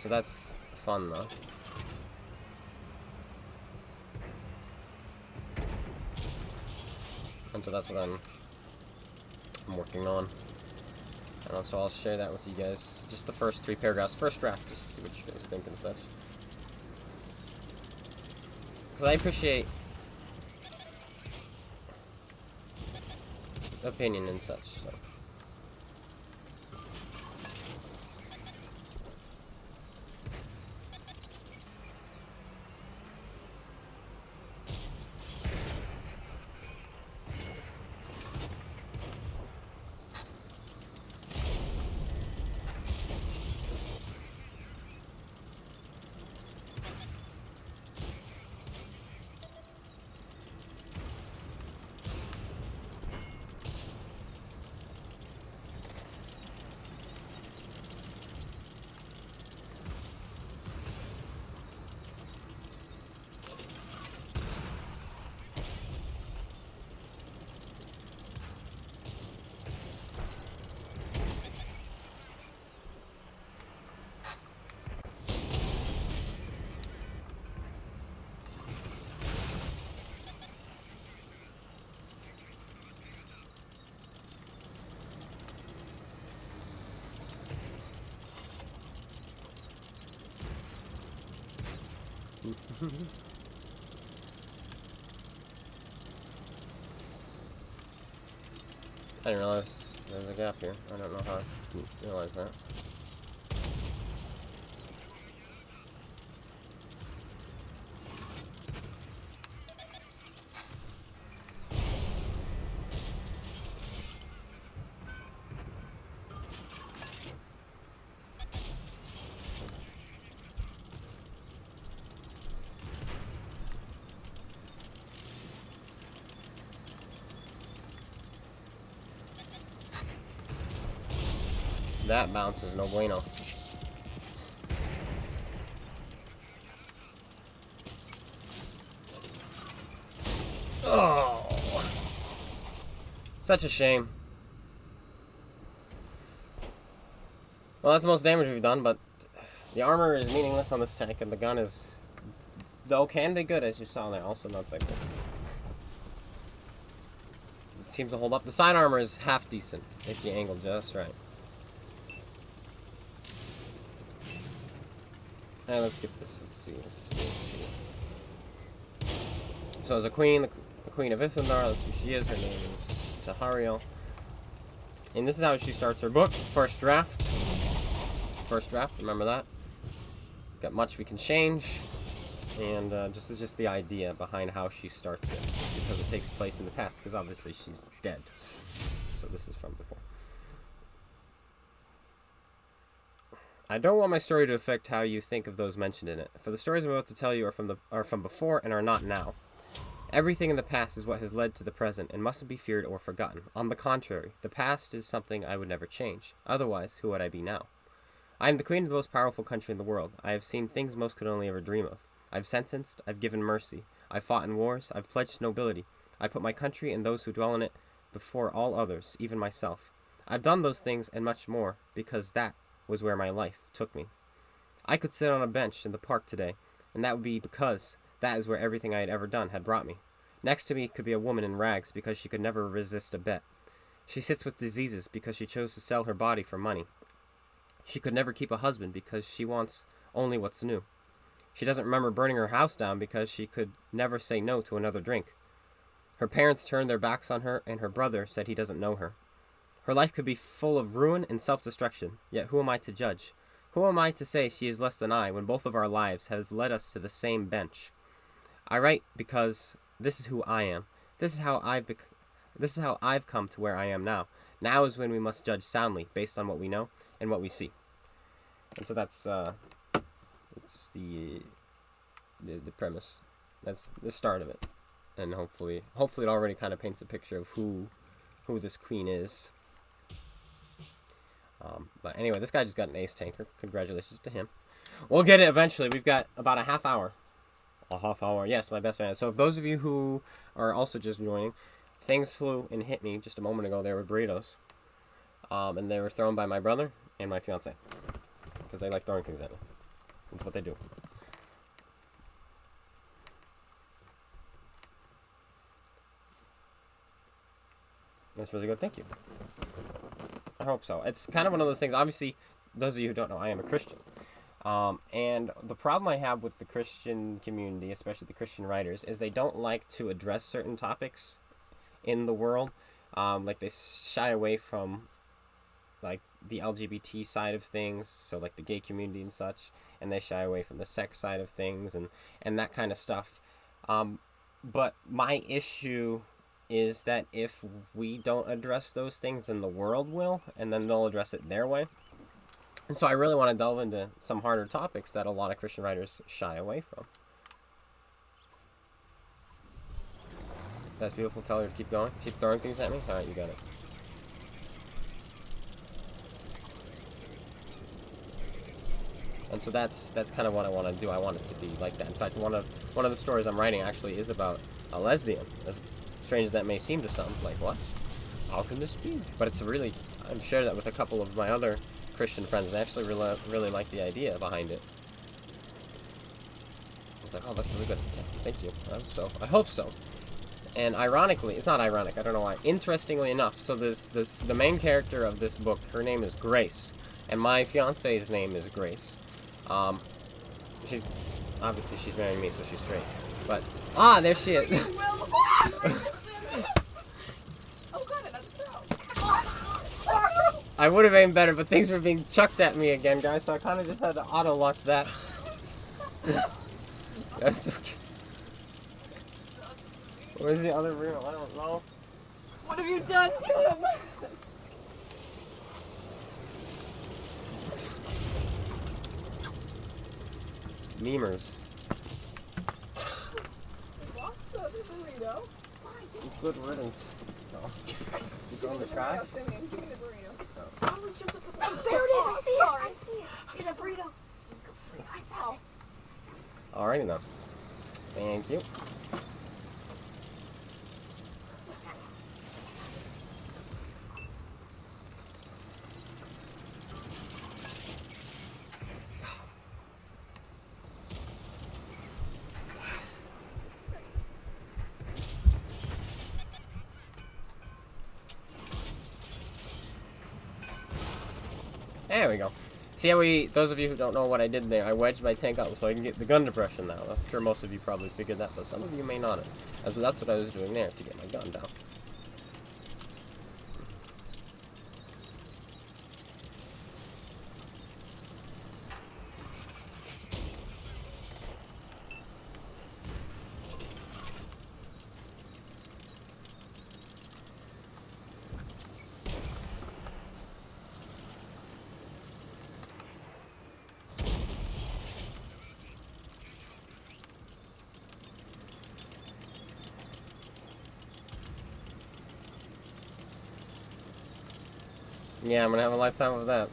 that's fun, though. And so that's what I'm working on. And so I'll share that with you guys. Just the first 3 paragraphs. First draft, just to see what you guys think and such. Because I appreciate opinion and such, so. I didn't realize there's a gap here. I don't know how I didn't realize that. That bounce is no bueno. Oh, such a shame. Well, that's the most damage we've done, but the armor is meaningless on this tank, and the gun is, though, can be good, as you saw there, also not that good. It seems to hold up. The side armor is half decent, if you angle just right. Let's get this. Let's see. So as a queen, the queen of Ithandar, that's who she is. Her name is Tahariel. And this is how she starts her book. First draft. First draft, remember that. Got much we can change. And this is just the idea behind how she starts it. Because it takes place in the past. Because obviously she's dead. So this is from before. I don't want my story to affect how you think of those mentioned in it. For the stories I'm about to tell you are from before and are not now. Everything in the past is what has led to the present and mustn't be feared or forgotten. On the contrary, the past is something I would never change. Otherwise, who would I be now? I am the queen of the most powerful country in the world. I have seen things most could only ever dream of. I've sentenced, I've given mercy. I've fought in wars, I've pledged nobility. I put my country and those who dwell in it before all others, even myself. I've done those things and much more, because that was where my life took me. I could sit on a bench in the park today and that would be because that is where everything I had ever done had brought me. Next to me could be a woman in rags because she could never resist a bet. She sits with diseases because she chose to sell her body for money. She could never keep a husband because she wants only what's new. She doesn't remember burning her house down because she could never say no to another drink. Her parents turned their backs on her, and her brother said he doesn't know her. Her life could be full of ruin and self-destruction, yet who am I to judge? Who am I to say she is less than I when both of our lives have led us to the same bench? I write because this is who I am. This is how I've come to where I am now. Now is when we must judge soundly based on what we know and what we see. And so that's it's the premise. That's the start of it, and hopefully it already kind of paints a picture of who this queen is. But anyway, this guy just got an ace tanker. Congratulations to him. We'll get it eventually. We've got about a half hour. A half hour. Yes, my best man. So if those of you who are also just joining, things flew and hit me just a moment ago. They were burritos. And they were thrown by my brother and my fiance. Because they like throwing things at me. That's what they do. That's really good. Thank you. I hope so. It's kind of one of those things. Obviously, those of you who don't know, I am a Christian. And the problem I have with the Christian community, especially the Christian writers, is they don't like to address certain topics in the world. Like they shy away from like the LGBT side of things, so like the gay community and such, and they shy away from the sex side of things and that kind of stuff. But my issue is that if we don't address those things, then the world will, and then they'll address it their way. And so I really want to delve into some harder topics that a lot of Christian writers shy away from. That's beautiful. Tell her to keep going. Keep throwing things at me. All right, you got it. And so that's kind of what I want to do. I want it to be like that. In fact, one of the stories I'm writing actually is about a lesbian. As strange as that may seem to some, like what? How can this be? But it's really, I've shared that with a couple of my other Christian friends, and they actually really like the idea behind it. I was like, oh, that's really good. Thank you. I hope so. And ironically, it's not ironic, I don't know why. Interestingly enough, so the main character of this book, her name is Grace, and my fiance's name is Grace. She's obviously she's marrying me, so she's straight. But there she is. I would have aimed better, but things were being chucked at me again, guys, so I kind of just had to auto-lock that. That's okay. Where's the other reel? I don't know. What have you done to him? Memers. Lost the burrito. It's good riddance. Oh. You going to try? Simeon, give me the burrito. Oh, there it is! I see it! I see it! I see the burrito! I found it! Alrighty then. Thank you. There we go. See how those of you who don't know what I did there, I wedged my tank up so I can get the gun depression now. I'm sure most of you probably figured that, but some of you may not have. And so that's what I was doing there to get my gun down. Yeah, I'm gonna have a lifetime of that.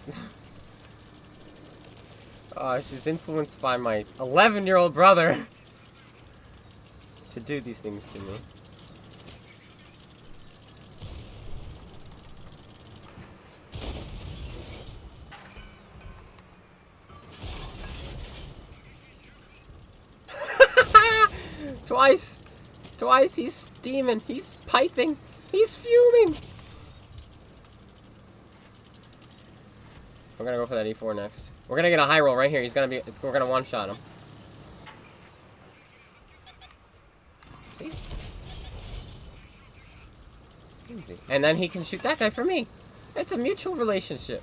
Oh, she's influenced by my 11-year-old brother to do these things to me. Twice! Twice! He's steaming! He's piping! He's fuming! We're gonna go for that E4 next. We're gonna get a high roll right here. He's gonna be... we're gonna one-shot him. See? Easy. And then he can shoot that guy for me. It's a mutual relationship.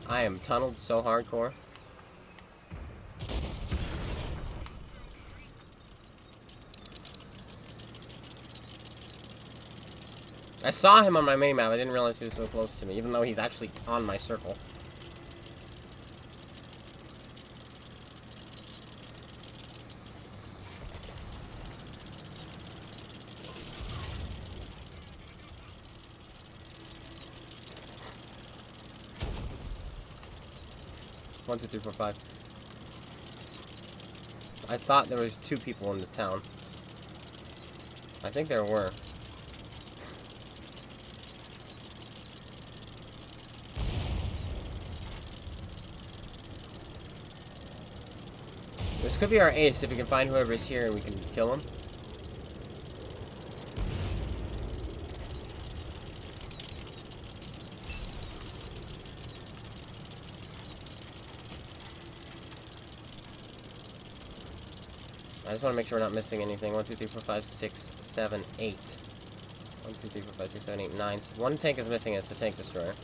I am tunneled so hardcore. I saw him on my minimap. I didn't realize he was so close to me, even though he's actually on my circle. One, two, three, four, five. I thought there was 2 people in the town. I think there were. This could be our ace if we can find whoever's here and we can kill him. I just want to make sure we're not missing anything. 1, 2, 3, 4, 5, 6, 7, 8. 1, 2, 3, 4, 5, 6, 7, 8, 9. One tank is missing. It's the tank destroyer.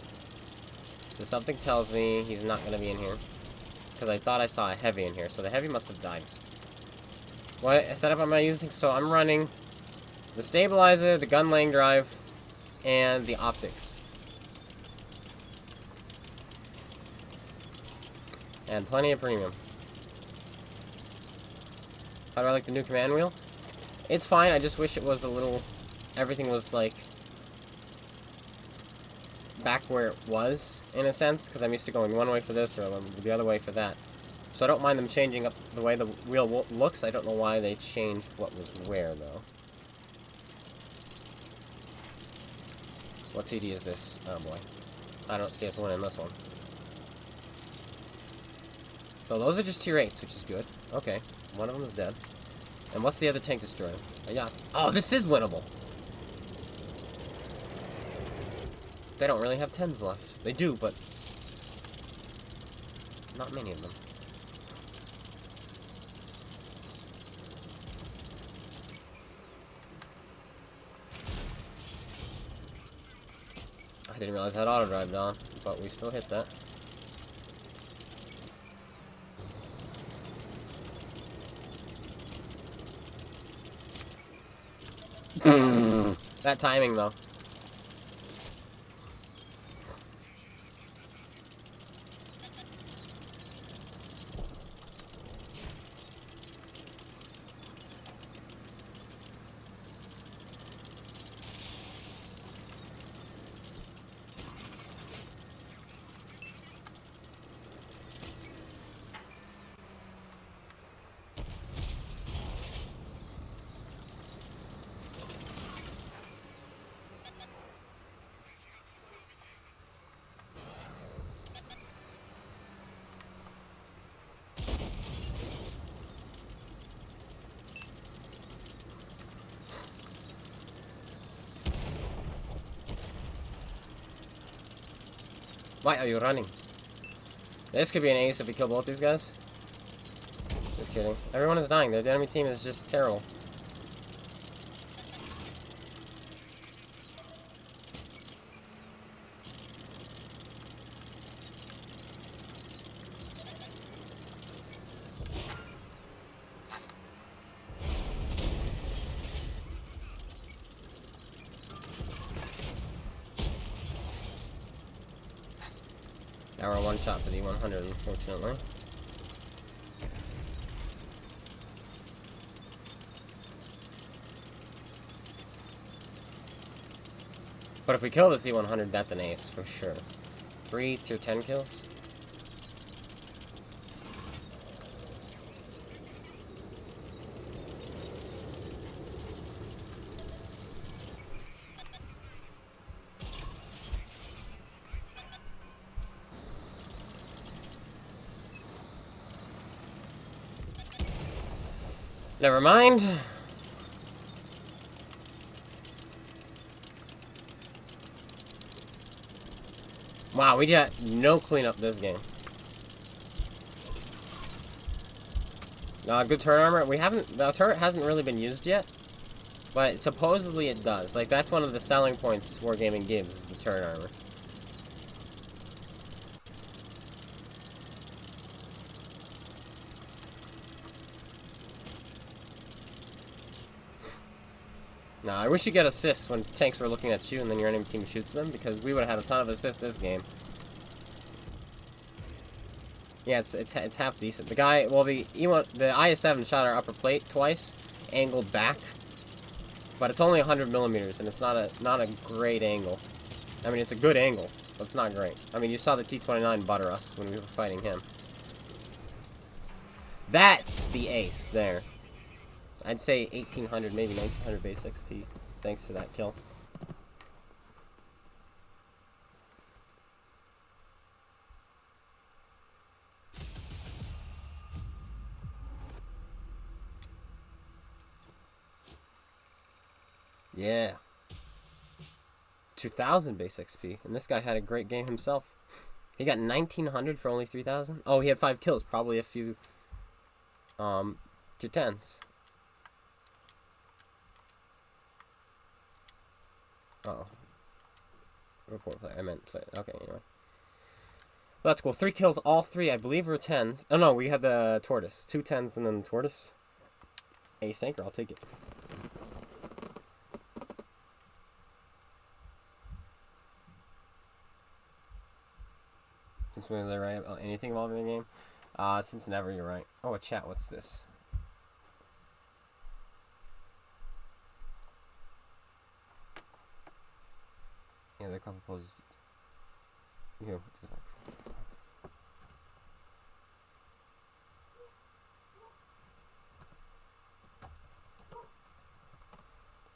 So something tells me he's not going to be in here. Because I thought I saw a heavy in here. So the heavy must have died. What setup am I using? So I'm running the stabilizer, the gun laying drive, and the optics. And plenty of premium. How do I like the new command wheel? It's fine, I just wish it was a little... everything was, like... back where it was, in a sense, because I'm used to going one way for this or the other way for that. So I don't mind them changing up the way the wheel looks. I don't know why they changed what was where, though. What CD is this? Oh, boy. I don't see us winning this one. So those are just tier 8s, which is good. Okay. One of them is dead. And what's the other tank destroyer? Yeah. Oh, this is winnable. They don't really have 10s left. They do, but not many of them. I didn't realize I had auto drive on, but we still hit that. That timing, though. Why are you running? This could be an ace if we kill both these guys. Just kidding. Everyone is dying. The enemy team is just terrible. Now we're one shot for the 100, unfortunately. But if we kill the C-100, that's an ace, for sure. 3 tier 10 kills? Never mind. Wow, we got no cleanup this game. Good turret armor. We haven't. The turret hasn't really been used yet, but supposedly it does. Like, that's one of the selling points Wargaming gives, is the turret armor. Nah, I wish you get assists when tanks were looking at you and then your enemy team shoots them, because we would have had a ton of assists this game. Yeah, it's half decent. The guy, well, the IS-7 shot our upper plate twice, angled back, but it's only 100 millimeters, and it's not a great angle. I mean, it's a good angle, but it's not great. I mean, you saw the T-29 butter us when we were fighting him. That's the ace there. I'd say 1800, maybe 1900 base XP, thanks to that kill. Yeah. 2000 base XP, and this guy had a great game himself. He got 1900 for only 3000. Oh, he had 5 kills, probably a few 210s. Uh-oh. Report player. I meant player. Okay, anyway. Well, that's cool. 3 kills, all 3, I believe, were 10s. Oh, no, we had the tortoise. 2 10s and then the tortoise. Ace tanker, I'll take it. Since when they're right about anything involving the game? Since never, you're right. Oh, a chat, what's this? Yeah, there are a couple poses. Here, let's go back.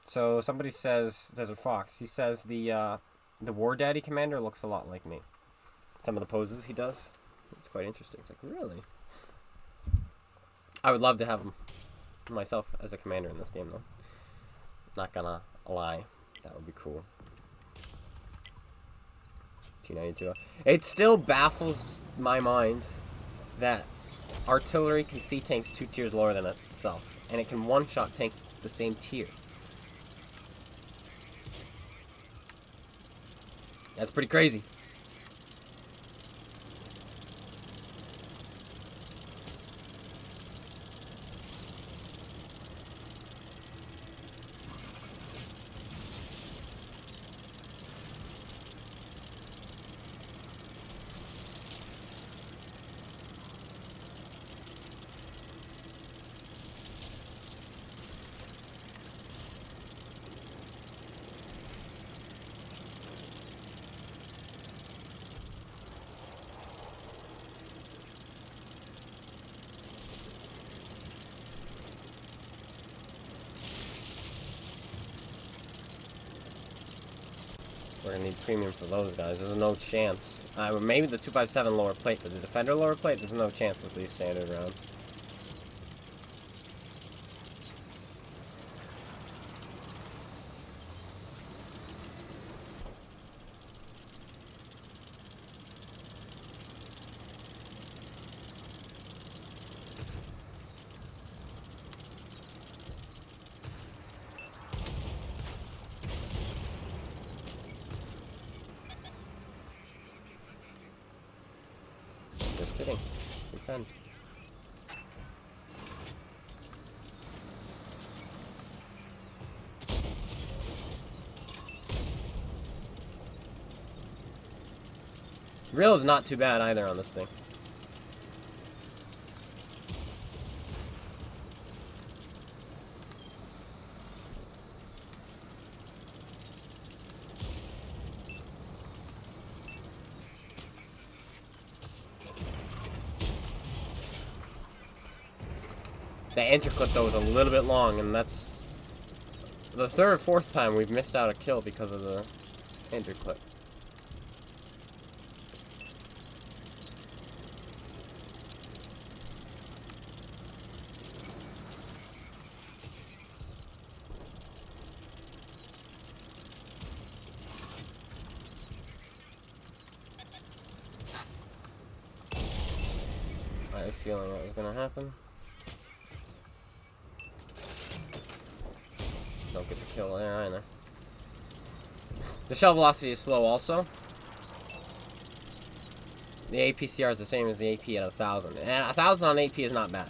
So somebody says, Desert Fox, he says the War Daddy commander looks a lot like me. Some of the poses he does. It's quite interesting. It's like, really? I would love to have him myself as a commander in this game, though. Not gonna lie. That would be cool. 292. It still baffles my mind that artillery can see tanks 2 tiers lower than itself, and it can one-shot tanks that's the same tier. That's pretty crazy. We're gonna need premium for those guys. There's no chance. Maybe the 257 lower plate, but the Defender lower plate, there's no chance with these standard rounds. Just kidding. Defend. Real is not too bad either on this thing. The interclip though was a little bit long, and that's the 3rd or 4th time we've missed out a kill because of the interclip. feeling that was gonna happen. Don't get the kill there either. The shell velocity is slow also. The APCR is the same as the AP at 1,000. And 1,000 on AP is not bad.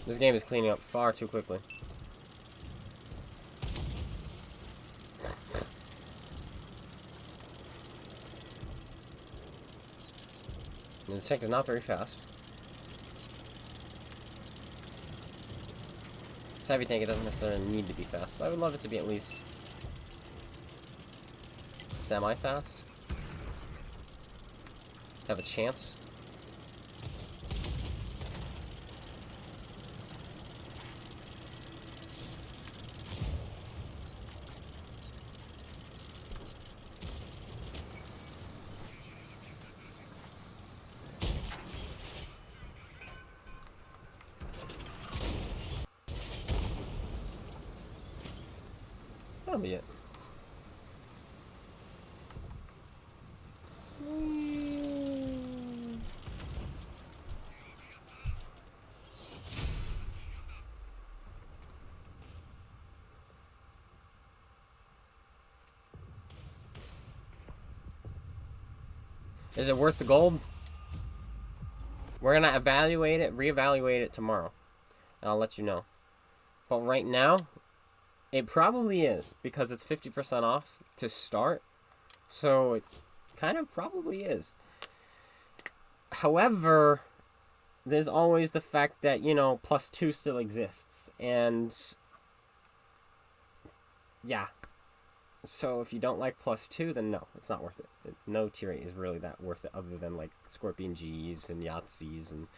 This game is cleaning up far too quickly. And this tank is not very fast. This heavy tank, it doesn't necessarily need to be fast, but I would love it to be at least semi-fast. Have a chance. That'll be it. Is it worth the gold? We're gonna evaluate it, reevaluate it tomorrow, and I'll let you know. But right now, it probably is, because it's 50% off to start. So it kind of probably is. However, there's always the fact that, you know, +2 still exists. And yeah. So if you don't like +2, then no, it's not worth it. No tier 8 is really that worth it, other than like Scorpion Gs and Yahtzees and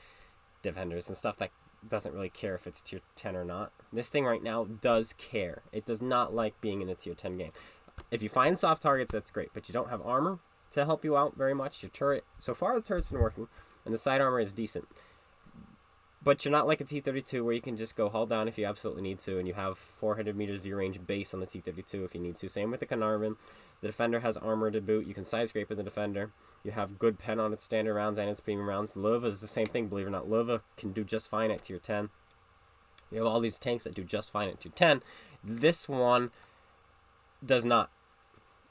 Defenders and stuff that doesn't really care if it's tier 10 or not. This thing right now does care. It does not like being in a tier 10 game. If you find soft targets, that's great, but you don't have armor to help you out very much. Your turret, so far the turret's been working, and the side armor is decent. But you're not like a T-32 where you can just go hull down if you absolutely need to, and you have 400 meters view range base on the T-32 if you need to. Same with the Carnarvon. The Defender has armor to boot. You can side scrape with the Defender. You have good pen on its standard rounds and its premium rounds. Lova is the same thing, believe it or not. Lova can do just fine at tier 10. You have all these tanks that do just fine at tier 10. This one does not.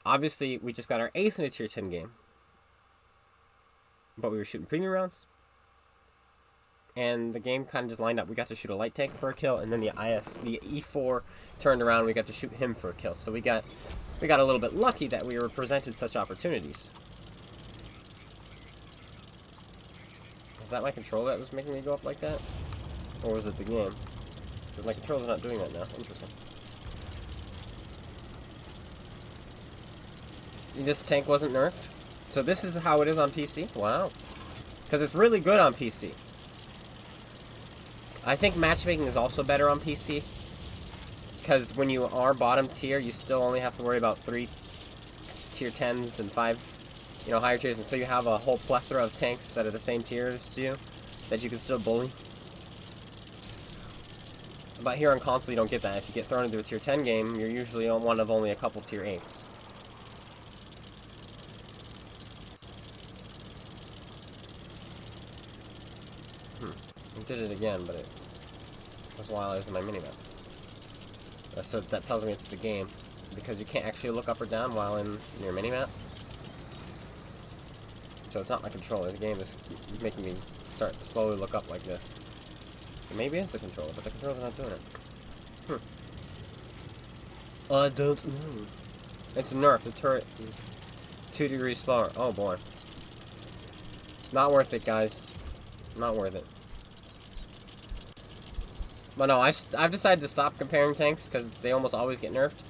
Obviously, we just got our ace in a tier 10 game. But we were shooting premium rounds. And the game kind of just lined up. We got to shoot a light tank for a kill, and then the E4 turned around. We got to shoot him for a kill. So we got a little bit lucky that we were presented such opportunities. Was that my controller that was making me go up like that? Or was it the game? Because my controller's not doing that now. Interesting. This tank wasn't nerfed? So this is how it is on PC? Wow. Because it's really good on PC. I think matchmaking is also better on PC. Because when you are bottom tier, you still only have to worry about 3 tier 10s and 5, you know, higher tiers. And so you have a whole plethora of tanks that are the same tier as you, that you can still bully. But here on console, you don't get that. If you get thrown into a tier 10 game, you're usually one of only a couple tier 8s. I did it again, but it was while I was in my minimap. So that tells me it's the game, because you can't actually look up or down while in your minimap. So it's not my controller. The game is making me start to slowly look up like this. And maybe it's the controller, but the controller's not doing it. I don't know. It's a nerf. The turret is 2 degrees slower. Oh boy. Not worth it, guys. Not worth it. But no, I've decided to stop comparing tanks because they almost always get nerfed.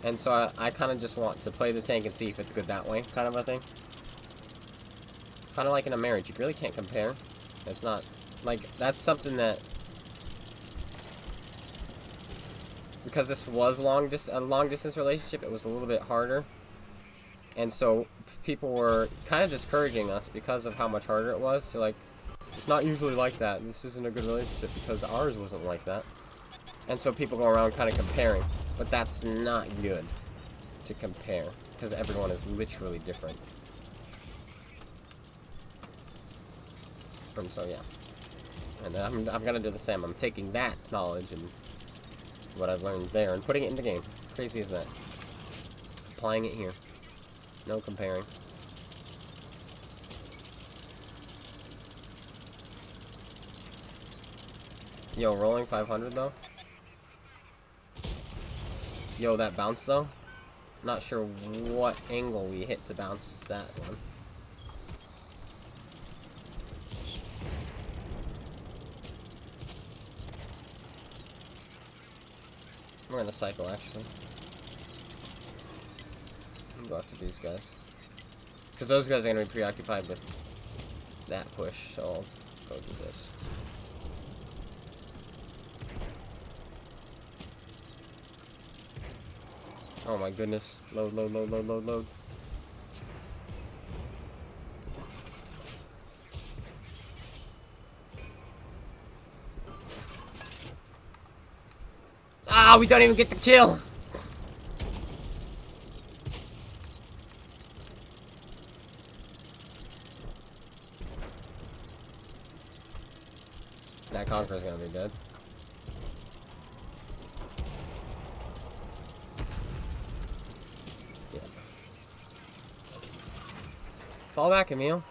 And so I kind of just want to play the tank and see if it's good that way, kind of a thing. Kind of like in a marriage, you really can't compare. It's not, like, that's something that, because this was a long distance relationship, it was a little bit harder. And so people were kind of discouraging us because of how much harder it was to, like, It's not usually like that. This isn't a good relationship because ours wasn't like that. And so people go around kind of comparing. But that's not good to compare because everyone is literally different. And so, yeah. And I'm gonna do the same. I'm taking that knowledge and what I've learned there and putting it in the game. Crazy as that. Applying it here. No comparing. Yo, rolling 500 though. Yo, that bounce though. Not sure what angle we hit to bounce that one. We're gonna cycle actually. Go after these guys. Because those guys are gonna be preoccupied with that push, so I'll go do this. Oh my goodness. Load, load, load, load, load, load. Ah, we don't even get the kill! That Conqueror's gonna be dead. Yeah. Fall back, Emil.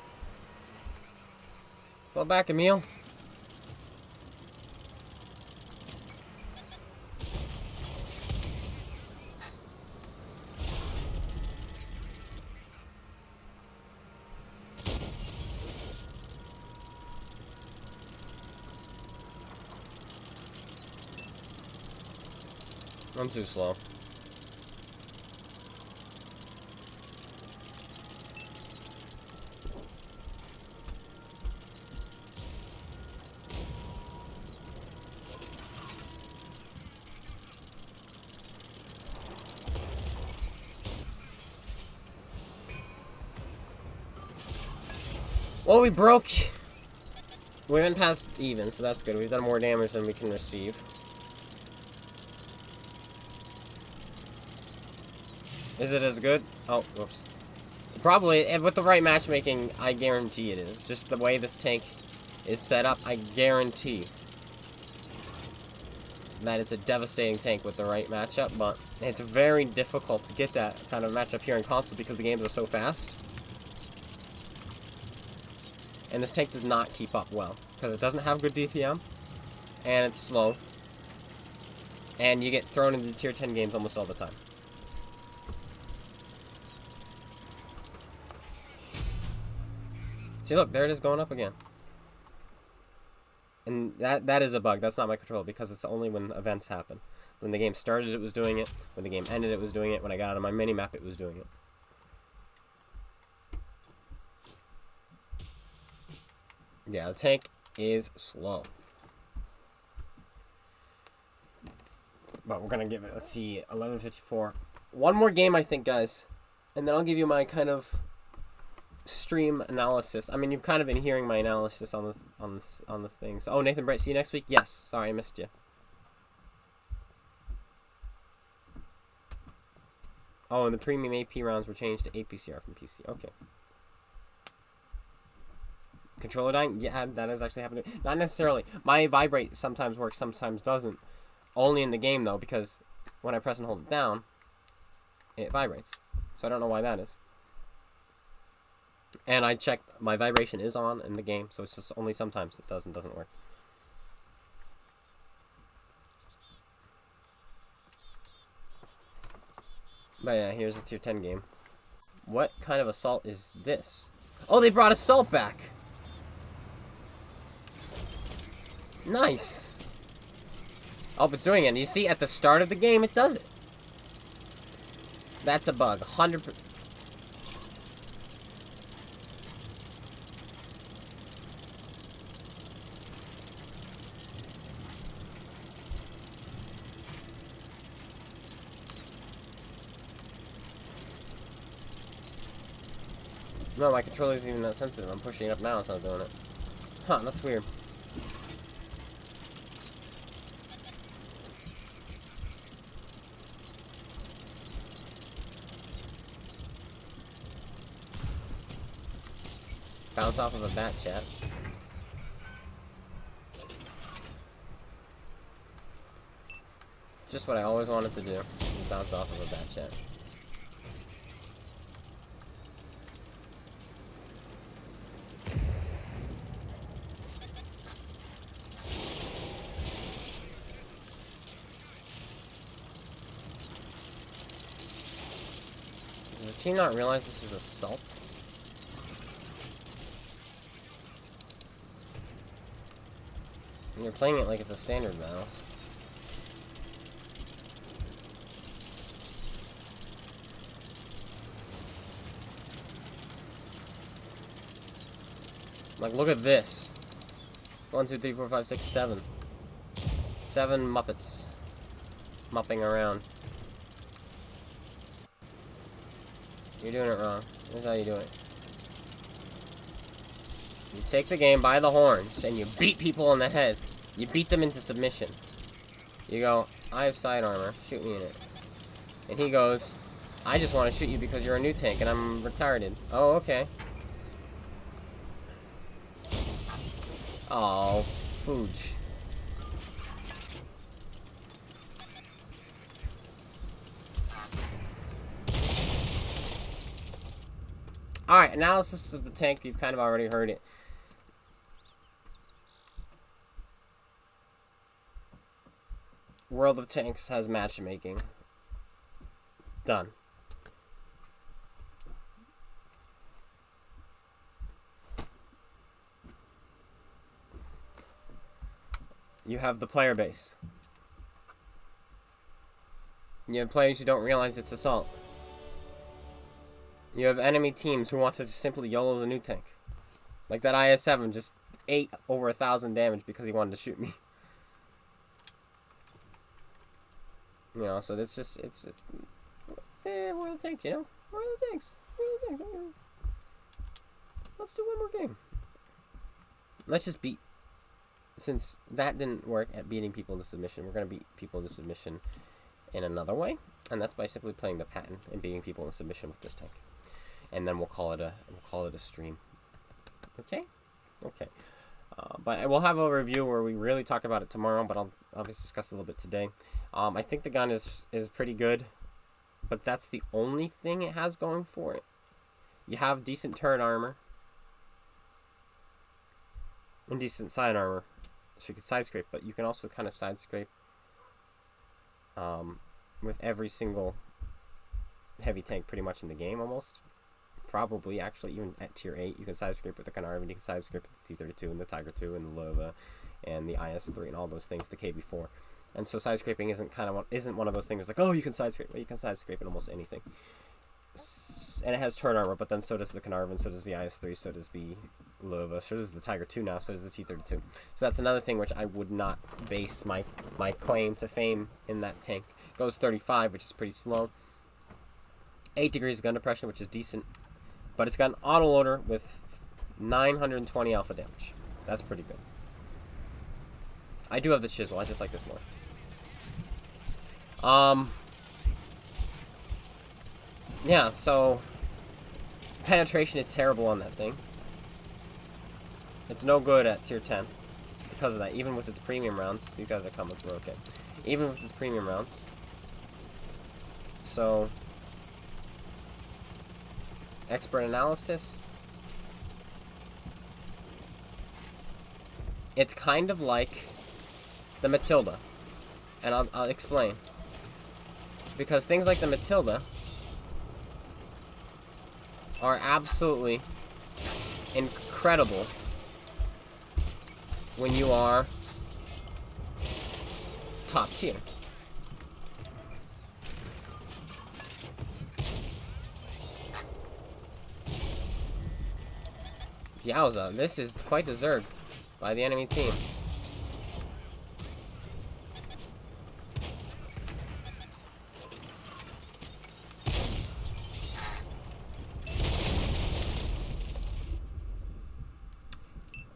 Fall back, Emil. I'm too slow. Well, we broke. We went past even, so that's good. We've done more damage than we can receive. Is it as good? Oh, whoops. Probably, and with the right matchmaking, I guarantee it is. Just the way this tank is set up, I guarantee that it's a devastating tank with the right matchup, but it's very difficult to get that kind of matchup here in console because the games are so fast. And this tank does not keep up well, because it doesn't have good DPM, and it's slow, and you get thrown into tier 10 games almost all the time. See, look, there it is going up again. And that is a bug. That's not my control, because it's only when events happen. When the game started, it was doing it. When the game ended, it was doing it. When I got out of my mini-map, it was doing it. Yeah, the tank is slow. But we're going to give it, let's see, 11:54. One more game, I think, guys. And then I'll give you my kind of stream analysis. I mean, you've kind of been hearing my analysis on the things. Oh, Nathan Bright, see you next week? Yes. Sorry, I missed you. Oh, and the premium AP rounds were changed to APCR from PC. Okay. Controller dying? Yeah, that is actually happening. Not necessarily. My vibrate sometimes works, sometimes doesn't. Only in the game, though, because when I press and hold it down, it vibrates. So I don't know why that is. And I checked, my vibration is on in the game, so it's just only sometimes it doesn't work. But yeah, here's a tier 10 game. What kind of assault is this? Oh, they brought assault back! Nice! Oh, it's doing it. And you see, at the start of the game, it does it. That's a bug. 100%. No, my controller isn't even that sensitive. I'm pushing it up now, it's not doing it. Huh, that's weird. Bounce off of a bat, chat. Just what I always wanted to do. Bounce off of a bat, chat. Does the team not realize this is assault? You're playing it like it's a standard battle. Like, look at this. 1, 2, 3, 4, 5, 6, 7. 7 Muppets. Mopping around. You're doing it wrong. Here's how you do it. You take the game by the horns, and you beat people in the head. You beat them into submission. You go, I have side armor, shoot me in it. And he goes, I just want to shoot you because you're a new tank, and I'm retarded. Oh, okay. Oh, fooge. Alright, analysis of the tank. You've kind of already heard it. World of Tanks has matchmaking. Done. You have the player base. You have players who don't realize it's assault. You have enemy teams who want to just simply YOLO the new tank. Like that IS-7 just ate over 1,000 damage because he wanted to shoot me. You know, so it's just, World of Tanks, you know? World of Tanks. World of Tanks. Let's do one more game. Let's just beat. Since that didn't work at beating people into submission, we're going to beat people into submission in another way. And that's by simply playing the pattern and beating people into submission with this tank. And then we'll call it a stream. Okay? Okay. But we'll have a review where we really talk about it tomorrow, but I'll obviously discuss a little bit today. I think the gun is pretty good, but that's the only thing it has going for it. You have decent turret armor and decent side armor, so you can side scrape, but you can also kind of side scrape with every single heavy tank pretty much in the game almost. Probably, actually, even at tier 8, you can side scrape with the Carnarvon, you can side scrape with the T-32 and the Tiger 2 and the Lova and the IS-3 and all those things, the KV-4. And so side scraping isn't one of those things like, oh, you can side scrape. Well, you can side scrape in almost anything. And it has turret armor, but then so does the Carnarvon, so does the IS-3, so does the Lova, so does the Tiger 2 now, so does the T-32. So that's another thing which I would not base my claim to fame in that tank. It goes 35, which is pretty slow. 8 degrees of gun depression, which is decent. But it's got an autoloader with 920 alpha damage. That's pretty good. I do have the chisel. I just like this more. Yeah, so penetration is terrible on that thing. It's no good at tier 10 because of that. Even with its premium rounds, these guys are coming through okay. Even with its premium rounds. So expert analysis. It's kind of like the Matilda. And I'll explain. Because things like the Matilda are absolutely incredible when you are top tier. Yowza, this is quite deserved by the enemy team.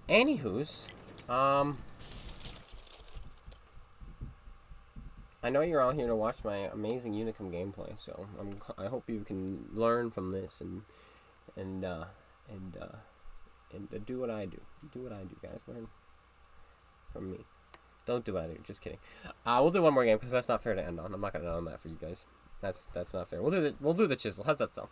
Anywho's, I know you're all here to watch my amazing Unicum gameplay, so I hope you can learn from this and do what I do. Do what I do, guys. Learn from me. Don't do what I do. Just kidding. We'll do one more game because that's not fair to end on. I'm not gonna end on that for you guys. That's not fair. We'll do the chisel. How's that sound?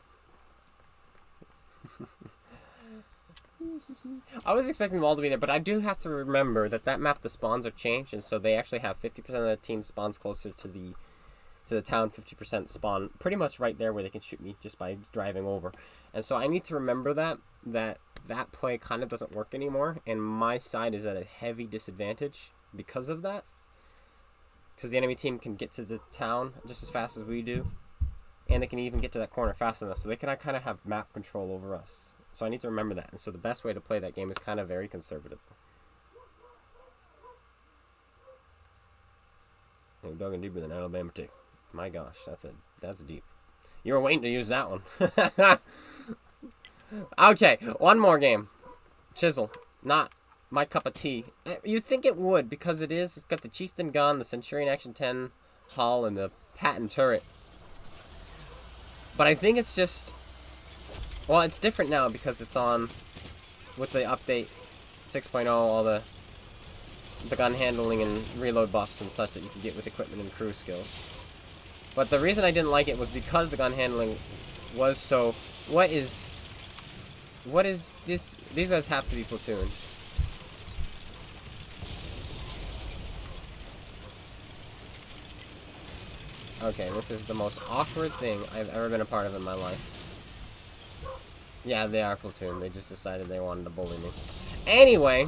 I was expecting them all to be there, but I do have to remember that map the spawns are changed, and so they actually have 50% of the team spawns closer to the town, 50% spawn pretty much right there where they can shoot me just by driving over. And so I need to remember that play kind of doesn't work anymore, and my side is at a heavy disadvantage because of that. Because the enemy team can get to the town just as fast as we do, and they can even get to that corner faster than us, so they can kind of have map control over us. So I need to remember that, and so the best way to play that game is kind of very conservative. You're dug deeper than Alabama tick. My gosh, that's deep. You were waiting to use that one. Okay, one more game. Chisel, not my cup of tea. You'd think it would, because it is. It's got the Chieftain gun, the Centurion Action 10 hull, and the Patton turret. But I think it's just... Well, it's different now because it's on... With the update 6.0, all the gun handling and reload buffs and such that you can get with equipment and crew skills. But the reason I didn't like it was because the gun handling was so... What is this? These guys have to be platooned. Okay, this is the most awkward thing I've ever been a part of in my life. Yeah, they are platoon. They just decided they wanted to bully me. Anyway,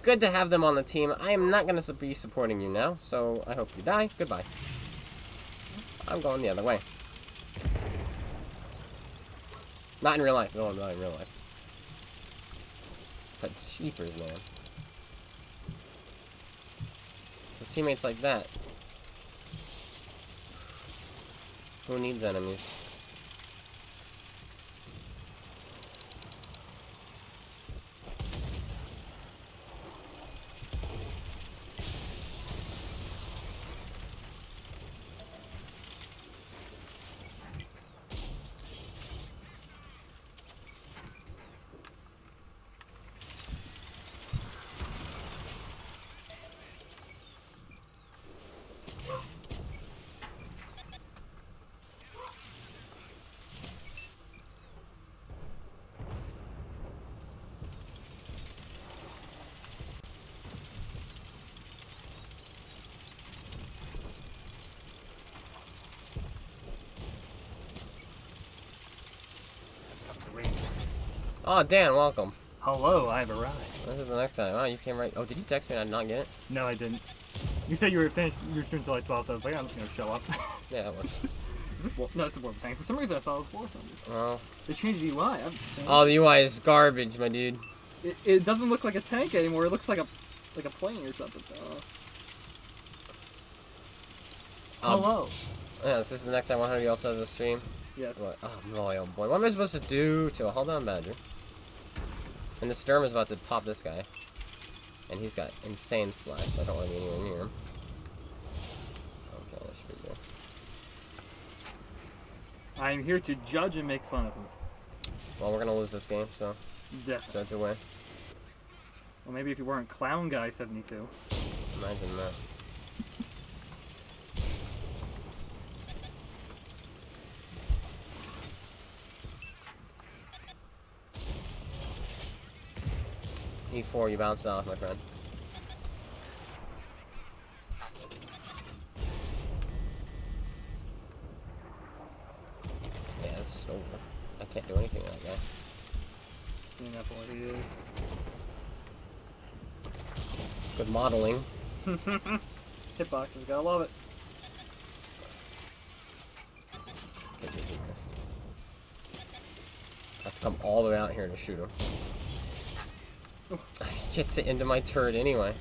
good to have them on the team. I am not going to be supporting you now, so I hope you die. Goodbye. I'm going the other way. Not in real life. No, not in real life. But cheapers, man. With teammates like that, who needs enemies? Oh, Dan, welcome. Hello, I've arrived. This is the next time. Oh, you came right. Oh, did you text me and I did not get it? No, I didn't. You said you were finished. You were streaming until like 12, so I was like, I'm just gonna show up. Yeah, that works. Is this no, it's the Warp Tank. For some reason, I thought it was War Thunder. Oh. They changed the UI. Oh, the UI is garbage, my dude. It doesn't look like a tank anymore. It looks like a plane or something. Hello. Yeah, this is the next time 100 y'all says a stream. Yes. What? Oh boy, oh boy. What am I supposed to do to hold on, Badger? And the Sturm is about to pop this guy. And he's got insane splash, so I don't want to be anywhere near him. Okay, that should be good. I'm here to judge and make fun of him. Well, we're gonna lose this game, so Definitely. judge away. Well, maybe if you weren't Clown Guy 72. Imagine that. E4, you bounced off, my friend. Yeah, it's just over. I can't do anything to that guy. Clean up what he is. Good modeling. Hitboxes, gotta love it. Can't be weakest. Let's come all the way out here to shoot him. He gets it into my turret anyway.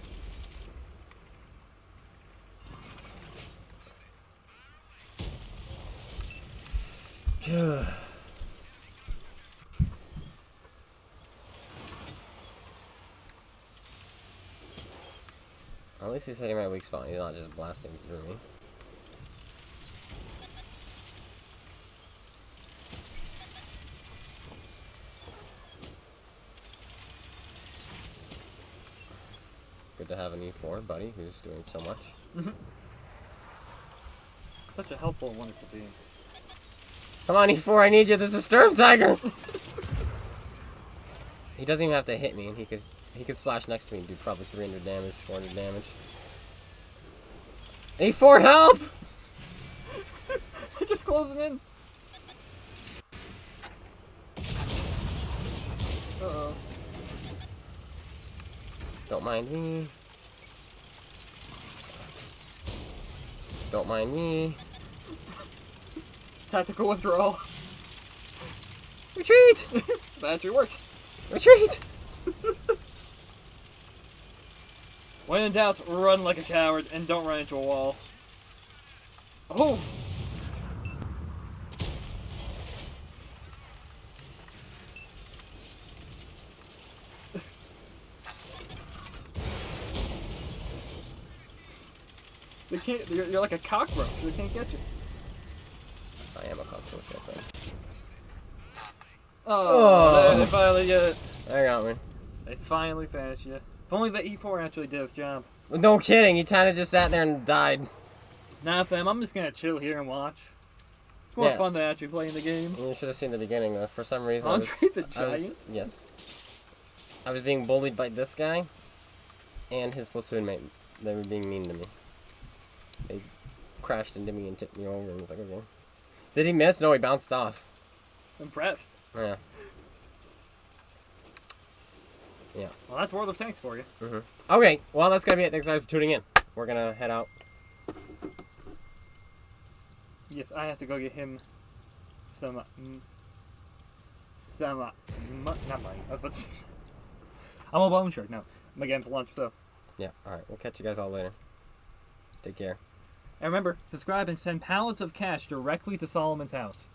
least he's hitting my weak spot. He's not just blasting through me. Good to have an E4 buddy who's doing so much. Such a helpful and wonderful team. Come on, E4, I need you. This is Sturm Tiger. He doesn't even have to hit me, and he could splash next to me and do probably 300 damage, 400 damage. E4, help! They're just closing in. Uh-oh. Don't mind me. Don't mind me. Tactical withdrawal. Retreat! That actually worked. Retreat! When in doubt, run like a coward and don't run into a wall. Oh! They can't. You're like a cockroach. They can't get you. I am a cockroach, I think. Oh, they finally get it. They got me. They finally finished you. If only the E4 actually did its job. No kidding, he kind of just sat there and died. Nah, fam, I'm just gonna chill here and watch. It's more Yeah. fun than actually playing the game. You should have seen the beginning, though. For some reason, Andre the I was, Giant? yes. I was being bullied by this guy and his platoon mate. They were being mean to me. They crashed into me and tipped me over, and I was like, okay. Did he miss? No, he bounced off. Impressed. Yeah. Yeah. Well, that's World of Tanks for you. Okay, well, that's gonna be it. Thanks guys for tuning in. We're gonna head out. Yes, I have to go get him some not money. I was about to say. I'm a bone shark now. I'm gonna get him for lunch, so. Yeah, alright. We'll catch you guys all later. Take care. And remember, subscribe and send pallets of cash directly to Solomon's house.